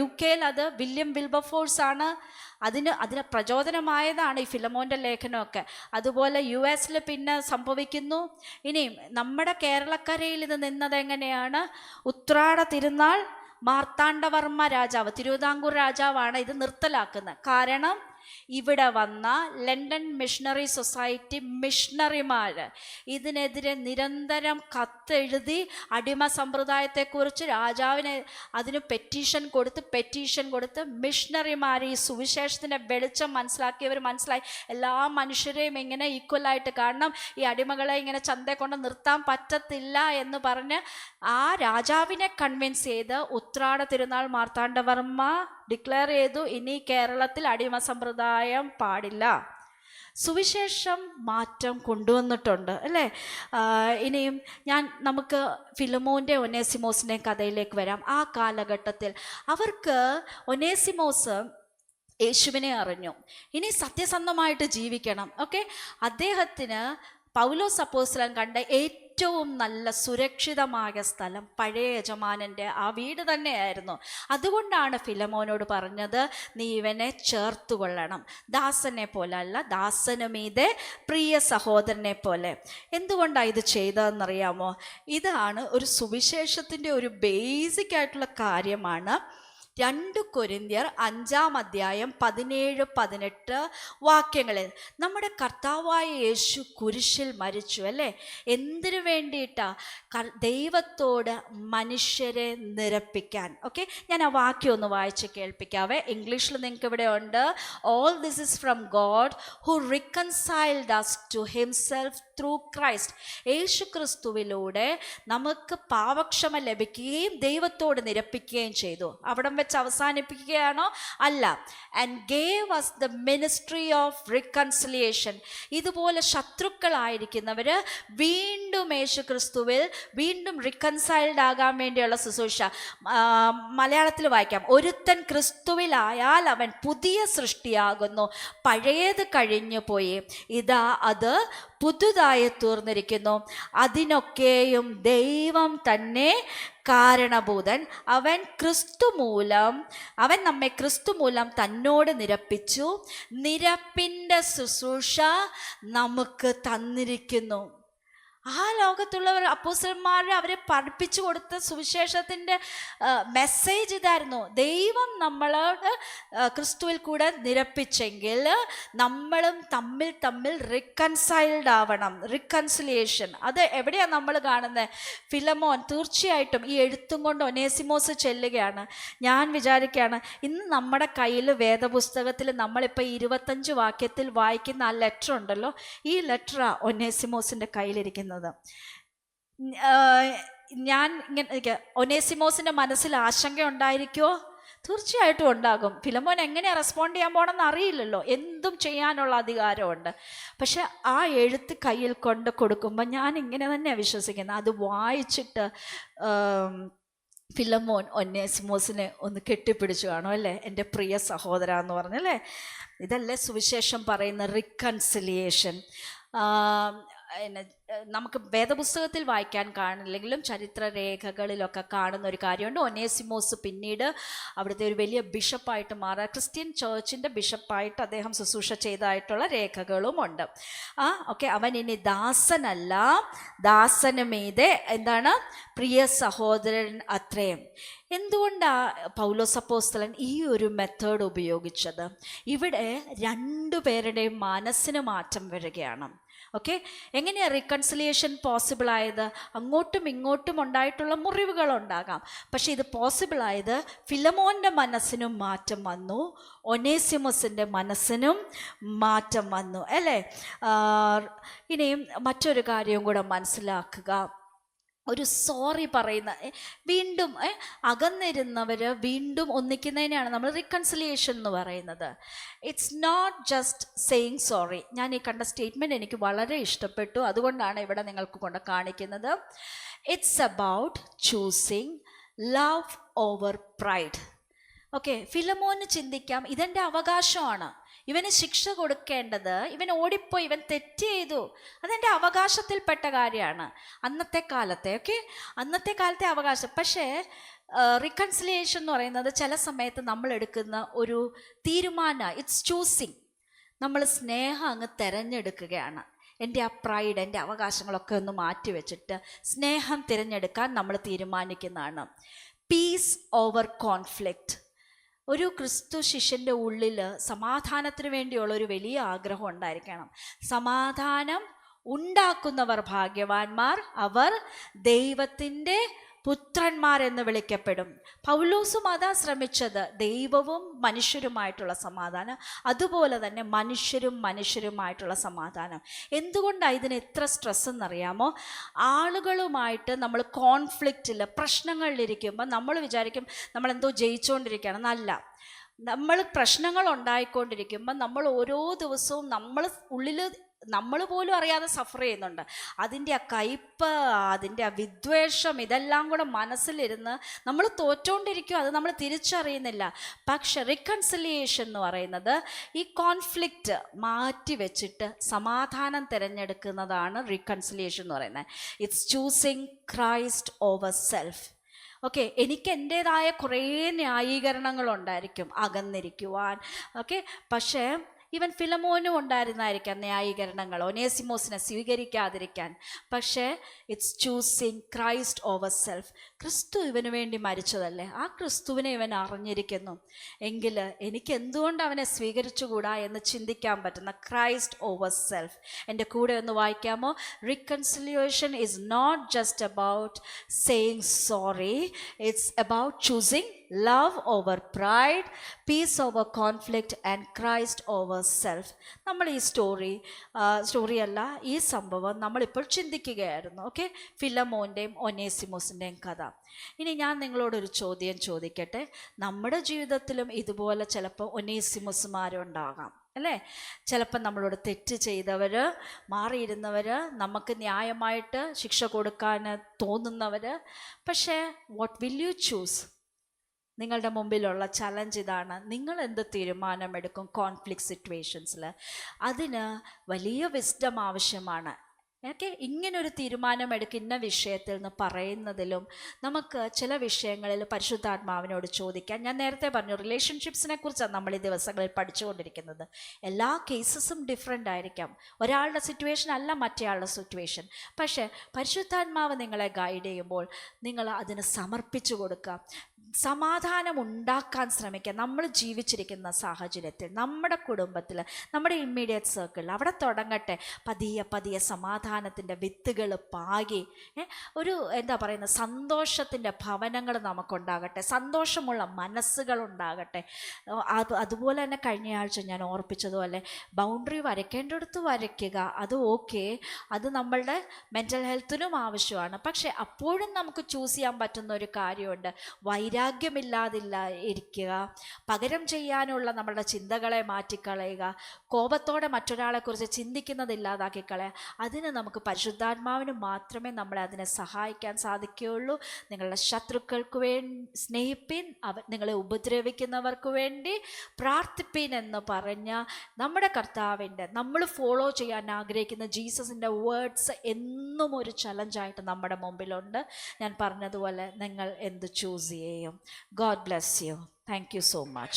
UK അത് വില്യം വിൽബർഫോഴ്സ് ആണ്. അതിന് പ്രചോദനമായതാണ് ഈ ഫിലമോൻ്റെ ലേഖനമൊക്കെ. അതുപോലെ US പിന്നെ സംഭവിക്കുന്നു. ഇനിയും നമ്മുടെ കേരളക്കരയിൽ ഇത് നിന്നത് എങ്ങനെയാണ്? ഉത്രാട തിരുനാൾ മാർത്താണ്ഡവർമ്മ രാജാവ്, തിരുവിതാംകൂർ രാജാവാണ് ഇത് നിർത്തലാക്കുന്നത്. കാരണം ഇവിടെ വന്ന ലണ്ടൻ മിഷണറി സൊസൈറ്റി മിഷണറിമാർ ഇതിനെതിരെ നിരന്തരം കത്തെഴുതി അടിമ സമ്പ്രദായത്തെക്കുറിച്ച് രാജാവിനെ അതിന് പെറ്റീഷൻ കൊടുത്ത് മിഷണറിമാർ ഈ സുവിശേഷത്തിൻ്റെ വെളിച്ചം മനസ്സിലാക്കിയവർ മനസ്സിലായി എല്ലാ മനുഷ്യരെയും ഇങ്ങനെ ഈക്വലായിട്ട് കാണണം, ഈ അടിമകളെ ഇങ്ങനെ ചന്തയെ കൊണ്ട് നിർത്താൻ പറ്റത്തില്ല എന്ന് പറഞ്ഞ് ആ രാജാവിനെ കൺവിൻസ് ചെയ്ത് ഉത്രാട തിരുനാൾ മാർത്താണ്ഡവർമ്മ ഡിക്ലെയർ ചെയ്തു, ഇനി കേരളത്തിൽ അടിമ സമ്പ്രദായം പാടില്ല. സുവിശേഷം മാറ്റം കൊണ്ടുവന്നിട്ടുണ്ട് അല്ലേ. ഇനിയും നമുക്ക് ഫിലമോൻ്റെ ഒനേസിമോസിൻ്റെ കഥയിലേക്ക് വരാം. ആ കാലഘട്ടത്തിൽ അവർക്ക് ഒനേസിമോസ് യേശുവിനെ അറിഞ്ഞു, ഇനി സത്യസന്ധമായിട്ട് ജീവിക്കണം. ഓക്കെ, അദ്ദേഹത്തിന് പൗലോസ് അപ്പോസ്തലൻ കണ്ട ഏറ്റവും നല്ല സുരക്ഷിതമായ സ്ഥലം പഴയ യജമാനൻ്റെ ആ വീട് തന്നെയായിരുന്നു. അതുകൊണ്ടാണ് ഫിലമോനോട് പറഞ്ഞത്, നീ ഇവനെ ചേർത്തുകൊള്ളണം, ദാസനെ പോലെ അല്ല, ദാസനു മീതെ പ്രിയ സഹോദരനെ പോലെ. എന്തുകൊണ്ടാണ് ഇത് ചെയ്തതെന്നറിയാമോ? ഇതാണ് ഒരു സുവിശേഷത്തിൻ്റെ ഒരു ബേസിക് ആയിട്ടുള്ള കാര്യമാണ്. 2 കൊരിന്ത്യർ 5-ാം അധ്യായം 17-18 വാക്യങ്ങളിൽ നമ്മുടെ കർത്താവായ യേശു കുരിശിൽ മരിച്ചു അല്ലേ. എന്തിനു വേണ്ടിയിട്ടാ? ദൈവത്തോട് മനുഷ്യരെ നിരപ്പിക്കാൻ. ഓക്കെ, ഞാൻ ആ വാക്യം ഒന്ന് വായിച്ച് കേൾപ്പിക്കാവേ. ഇംഗ്ലീഷിൽ നിങ്ങൾക്ക് ഇവിടെ ഉണ്ട്. All this is from God who reconciled us to himself through Christ. യേശു ക്രിസ്തുവിലൂടെ നമുക്ക് പാപക്ഷമ ലഭിക്കുകയും ദൈവത്തോട് നിരപ്പിക്കുകയും ചെയ്തു. അവിടം വെച്ച് അവസാനിപ്പിക്കുകയാണോ? അല്ല. And gave us the ministry of reconciliation. ഇതുപോലെ ശത്രുക്കളായിരിക്കുന്നവർ വീണ്ടും യേശു ക്രിസ്തുവിൽ വീണ്ടും റിക്കൺസൈൽഡ് ആകാൻ വേണ്ടിയുള്ള ശുശ്രൂഷ. മലയാളത്തിൽ വായിക്കാം, ഒരുത്തൻ ക്രിസ്തുവിലായാൽ അവൻ പുതിയ സൃഷ്ടിയാകുന്നു, പഴയത് കഴിഞ്ഞു പോയി, ഇതാ അത് പുതുതായി തീർന്നിരിക്കുന്നു. അതിനൊക്കെയും ദൈവം തന്നെ കാരണഭൂതൻ. അവൻ നമ്മെ ക്രിസ്തു മൂലം തന്നോട് നിരപ്പിച്ചു, നിരപ്പിൻ്റെ ശുശ്രൂഷ നമുക്ക് തന്നിരിക്കുന്നു. ആ ലോകത്തുള്ളവർ അപ്പോസ്തലന്മാരെ അവരെ പഠിപ്പിച്ചു കൊടുത്ത സുവിശേഷത്തിൻ്റെ മെസ്സേജ് ഇതായിരുന്നു. ദൈവം നമ്മളോട് ക്രിസ്തുവിൽ കൂടെ നിരപ്പിച്ചെങ്കിൽ നമ്മളും തമ്മിൽ റിക്കൺസൈൽഡ് ആവണം. റിക്കൺസിലിയേഷൻ അത് എവിടെയാണ് നമ്മൾ കാണുന്നത്? ഫിലമോൻ തീർച്ചയായിട്ടും ഈ എഴുത്തും കൊണ്ട് ഒനേസിമോസ് ചെല്ലുകയാണ്. ഞാൻ വിചാരിക്കുകയാണ്, ഇന്ന് നമ്മുടെ കയ്യിൽ വേദപുസ്തകത്തിൽ നമ്മളിപ്പോൾ 25 വാക്യത്തിൽ വായിക്കുന്ന ആ ലെറ്റർ ഉണ്ടല്ലോ, ഈ ലെറ്ററാ ഒനേസിമോസിൻ്റെ കയ്യിലിരിക്കുന്നത്. ഞാൻ ഇങ്ങനെ ഒനേസിമോസിൻ്റെ മനസ്സിൽ ആശങ്ക ഉണ്ടായിരിക്കുമോ? തീർച്ചയായിട്ടും ഉണ്ടാകും. ഫിലമോൻ എങ്ങനെയാണ് റെസ്പോണ്ട് ചെയ്യാൻ പോകണമെന്ന് അറിയില്ലല്ലോ, എന്തും ചെയ്യാനുള്ള അധികാരമുണ്ട്. പക്ഷെ ആ എഴുത്ത് കയ്യിൽ കൊണ്ട് കൊടുക്കുമ്പോൾ ഞാൻ ഇങ്ങനെ തന്നെയാണ് വിശ്വസിക്കുന്നത്, അത് വായിച്ചിട്ട് ഫിലമോൻ ഒന്നേസിമോസിനെ ഒന്ന് കെട്ടിപ്പിടിച്ചു കാണും അല്ലേ, എൻ്റെ പ്രിയ സഹോദര എന്ന് പറഞ്ഞല്ലേ. ഇതല്ലേ സുവിശേഷം പറയുന്ന റിക്കൺസിലിയേഷൻ. നമുക്ക് വേദപുസ്തകത്തിൽ വായിക്കാൻ കാണില്ലെങ്കിലും ചരിത്രരേഖകളിലൊക്കെ കാണുന്ന ഒരു കാര്യമുണ്ട്. ഒനേസിമോസ് പിന്നീട് അവിടുത്തെ ഒരു വലിയ ബിഷപ്പായിട്ട് മാറുക, ക്രിസ്ത്യൻ ചേർച്ചിൻ്റെ ബിഷപ്പായിട്ട് അദ്ദേഹം ശുശ്രൂഷ ചെയ്തതായിട്ടുള്ള രേഖകളുമുണ്ട്. ഓക്കെ, അവൻ ഇനി ദാസനല്ല, ദാസന് മീതെ എന്താണ് പ്രിയ സഹോദരൻ അത്രയും. എന്തുകൊണ്ടാണ് പൗലോസ് അപ്പോസ്തലൻ ഈ ഒരു മെത്തേഡ് ഉപയോഗിച്ചത്? ഇവിടെ 2 പേരുടെയും മനസ്സിന് മാറ്റം വരികയാണ്. ഓക്കെ, എങ്ങനെയാണ് റിക്കൺസിലിയേഷൻ പോസിബിൾ ആയത്? അങ്ങോട്ടും ഇങ്ങോട്ടും ഉണ്ടായിട്ടുള്ള മുറിവുകളുണ്ടാകാം, പക്ഷേ ഇത് പോസിബിൾ ആയത് ഫിലമോൻ്റെ മനസ്സിനും മാറ്റം വന്നു, ഒനേസിമസിൻ്റെ മനസ്സിനും മാറ്റം വന്നു അല്ലേ. ഇനിയും മറ്റൊരു കാര്യം കൂടെ മനസ്സിലാക്കുക. ഒരു സോറി പറയുന്ന, വീണ്ടും അകന്നിരുന്നവർ വീണ്ടും ഒന്നിക്കുന്നതിനെയാണ് നമ്മൾ റിക്കൺസിലിയേഷൻ എന്ന് പറയുന്നത്. It's not just saying sorry. ഞാൻ ഈ കണ്ട സ്റ്റേറ്റ്മെൻറ്റ് എനിക്ക് വളരെ ഇഷ്ടപ്പെട്ടു, അതുകൊണ്ടാണ് ഇവിടെ നിങ്ങൾക്ക് കൊണ്ട് കാണിക്കുന്നത്. It's about choosing love over pride. Okay, ഫിലമോന് ചിന്തിക്കാം, ഇതെൻ്റെ അവകാശമാണ്, ഇവന് ശിക്ഷ കൊടുക്കേണ്ടത്, ഇവൻ ഓടിപ്പോയി, ഇവൻ തെറ്റ് ചെയ്തു, അതെൻ്റെ അവകാശത്തിൽപ്പെട്ട കാര്യമാണ്. അന്നത്തെ കാലത്തെ അവകാശം. പക്ഷേ റിക്കൺസിലിയേഷൻ എന്ന് പറയുന്നത് ചില സമയത്ത് നമ്മൾ എടുക്കുന്ന ഒരു തീരുമാനം, ഇറ്റ്സ് ചൂസിങ്. നമ്മൾ സ്നേഹം അങ്ങ് തിരഞ്ഞെടുക്കുകയാണ്. എൻ്റെ ആ പ്രൈഡ്, എൻ്റെ അവകാശങ്ങളൊക്കെ ഒന്ന് മാറ്റി വെച്ചിട്ട് സ്നേഹം തിരഞ്ഞെടുക്കാൻ നമ്മൾ തീരുമാനിക്കുന്നതാണ്. Piece over conflict. ഒരു ക്രിസ്തു ശിഷ്യൻ്റെ ഉള്ളിൽ സമാധാനത്തിന് വേണ്ടിയുള്ള ഒരു വലിയ ആഗ്രഹം ഉണ്ടായിരിക്കണം. സമാധാനം ഉണ്ടാക്കുന്നവർ ഭാഗ്യവാന്മാർ, അവർ ദൈവത്തിൻ്റെ പുത്രന്മാരെന്ന് വിളിക്കപ്പെടും. പൗലോസും അതാ ശ്രമിച്ചത്, ദൈവവും മനുഷ്യരുമായിട്ടുള്ള സമാധാനം, അതുപോലെ തന്നെ മനുഷ്യരുമായിട്ടുള്ള സമാധാനം. എന്തുകൊണ്ടാണ് ഇതിന് എത്ര സ്ട്രെസ് എന്നറിയാമോ? ആളുകളുമായിട്ട് നമ്മൾ കോൺഫ്ലിക്റ്റിൽ, പ്രശ്നങ്ങളിലിരിക്കുമ്പോൾ നമ്മൾ വിചാരിക്കും നമ്മളെന്തോ ജയിച്ചുകൊണ്ടിരിക്കുകയാണ്. നല്ല നമ്മൾ പ്രശ്നങ്ങൾ ഉണ്ടായിക്കൊണ്ടിരിക്കുമ്പോൾ നമ്മൾ ഓരോ ദിവസവും നമ്മൾ പോലും അറിയാതെ സഫർ ചെയ്യുന്നുണ്ട്. അതിൻ്റെ ആ കയ്പ്, അതിൻ്റെ ആ വിദ്വേഷം, ഇതെല്ലാം കൂടെ മനസ്സിലിരുന്ന് നമ്മൾ തോറ്റുകൊണ്ടിരിക്കും. അത് നമ്മൾ തിരിച്ചറിയുന്നില്ല. പക്ഷെ റിക്കൺസിലിയേഷൻ എന്ന് പറയുന്നത് ഈ കോൺഫ്ലിക്റ്റ് മാറ്റി വെച്ചിട്ട് സമാധാനം തിരഞ്ഞെടുക്കുന്നതാണ് റിക്കൺസിലിയേഷൻ എന്ന് പറയുന്നത്. It's choosing Christ over self. Okay, എനിക്ക് എൻ്റേതായ കുറേ ന്യായീകരണങ്ങളുണ്ടായിരിക്കും അകന്നിരിക്കുവാൻ. ഓക്കെ, പക്ഷേ ഈവൻ ഫിലമോനും ഉണ്ടായിരുന്നായിരിക്കാം ന്യായീകരണങ്ങൾ, ഒനേസിമോസിനെ സ്വീകരിക്കാതിരിക്കാൻ. പക്ഷേ it's choosing Christ over self. ക്രിസ്തു ഇവന് വേണ്ടി മരിച്ചതല്ലേ, ആ ക്രിസ്തുവിനെ ഇവൻ അറിഞ്ഞിരിക്കുന്നു എങ്കിൽ എനിക്ക് എന്തുകൊണ്ട് അവനെ സ്വീകരിച്ചുകൂടാ എന്ന് ചിന്തിക്കാൻ പറ്റുന്ന ക്രൈസ്റ്റ് ഓവർ സെൽഫ്. എൻ്റെ കൂടെ ഒന്ന് വായിക്കാമോ? Reconciliation is not just about saying sorry, it's about choosing love over pride, peace over conflict and Christ over self. നമ്മൾ ഈ സ്റ്റോറിയല്ല, ഈ സംഭവം നമ്മളിപ്പോൾ ചിന്തിക്കുകയായിരുന്നു. ഓക്കെ, ഫിലമോൻ്റെയും ഒനേസിമോസിൻ്റെയും കഥ. ഇനി ഞാൻ നിങ്ങളോടൊരു ചോദ്യം ചോദിക്കട്ടെ. നമ്മുടെ ജീവിതത്തിലും ഇതുപോലെ ചിലപ്പോൾ ഒനേസിമോസുമാരുണ്ടാകാം അല്ലേ? ചിലപ്പോൾ നമ്മളോട് തെറ്റ് ചെയ്തവർ, മാറിയിരുന്നവർ, നമുക്ക് ന്യായമായിട്ട് ശിക്ഷ കൊടുക്കാൻ തോന്നുന്നവർ. പക്ഷേ വാട്ട് വിൽ യു ചൂസ്? നിങ്ങളുടെ മുമ്പിലുള്ള ചലഞ്ച് ഇതാണ്. നിങ്ങൾ എന്ത് തീരുമാനമെടുക്കും കോൺഫ്ലിക്റ്റ് സിറ്റുവേഷൻസിൽ? അതിന് വലിയ വിസ്ഡം ആവശ്യമാണ്. ഓക്കെ, ഇങ്ങനൊരു തീരുമാനമെടുക്കുന്ന വിഷയത്തിൽ നിന്ന് പറയുന്നതിലും നമുക്ക് ചില വിഷയങ്ങളിൽ പരിശുദ്ധാത്മാവിനോട് ചോദിക്കാം. ഞാൻ നേരത്തെ പറഞ്ഞു, റിലേഷൻഷിപ്സിനെ കുറിച്ചാണ് നമ്മൾ ഈ ദിവസങ്ങളിൽ പഠിച്ചുകൊണ്ടിരിക്കുന്നത്. എല്ലാ കേസസും ഡിഫറെൻ്റ് ആയിരിക്കാം. ഒരാളുടെ സിറ്റുവേഷൻ അല്ല മറ്റേയാളുടെ സിറ്റുവേഷൻ. പക്ഷേ പരിശുദ്ധാത്മാവ് നിങ്ങളെ ഗൈഡ് ചെയ്യുമ്പോൾ നിങ്ങൾ അതിന് സമർപ്പിച്ചു കൊടുക്കുക. സമാധാനം ഉണ്ടാക്കാൻ ശ്രമിക്കുക. നമ്മൾ ജീവിച്ചിരിക്കുന്ന സാഹചര്യത്തിൽ, നമ്മുടെ കുടുംബത്തിൽ, നമ്മുടെ ഇമ്മീഡിയറ്റ് സർക്കിളിൽ അവിടെ തുടങ്ങട്ടെ. പതിയെ സമാധാനത്തിൻ്റെ വിത്തുകൾ പാകി ഒരു സന്തോഷത്തിൻ്റെ ഭവനങ്ങൾ നമുക്കുണ്ടാകട്ടെ, സന്തോഷമുള്ള മനസ്സുകളുണ്ടാകട്ടെ. അതുപോലെ തന്നെ കഴിഞ്ഞയാഴ്ച ഞാൻ ഓർപ്പിച്ചതുപോലെ ബൗണ്ടറി വരയ്ക്കേണ്ടടുത്ത് വരയ്ക്കുക. അത് ഓക്കെ, അത് നമ്മളുടെ മെൻ്റൽ ഹെൽത്തിനും ആവശ്യമാണ്. പക്ഷേ അപ്പോഴും നമുക്ക് ചൂസ് ചെയ്യാൻ പറ്റുന്ന ഒരു കാര്യമുണ്ട്. ഇരിക്കുക, പകരം ചെയ്യാനുള്ള നമ്മളുടെ ചിന്തകളെ മാറ്റിക്കളയുക, കോപത്തോടെ മറ്റൊരാളെക്കുറിച്ച് ചിന്തിക്കുന്നതില്ലാതാക്കി കളയുക. അതിന് നമുക്ക് പരിശുദ്ധാത്മാവിന് മാത്രമേ നമ്മളെ അതിനെ സഹായിക്കാൻ സാധിക്കുകയുള്ളൂ. നിങ്ങളുടെ ശത്രുക്കൾക്ക് വേണ്ടി സ്നേഹിപ്പിൻ, നിങ്ങളെ ഉപദ്രവിക്കുന്നവർക്ക് വേണ്ടി പ്രാർത്ഥിപ്പിൻ എന്ന് പറഞ്ഞ നമ്മുടെ കർത്താവിൻ്റെ, നമ്മൾ ഫോളോ ചെയ്യാൻ ആഗ്രഹിക്കുന്ന ജീസസിൻ്റെ വേർഡ്സ് എന്നും ഒരു ചലഞ്ചായിട്ട് നമ്മുടെ മുമ്പിലുണ്ട്. ഞാൻ പറഞ്ഞതുപോലെ നിങ്ങൾ എന്ത് ചൂസ് ചെയ്യും? God bless you. Thank you so much.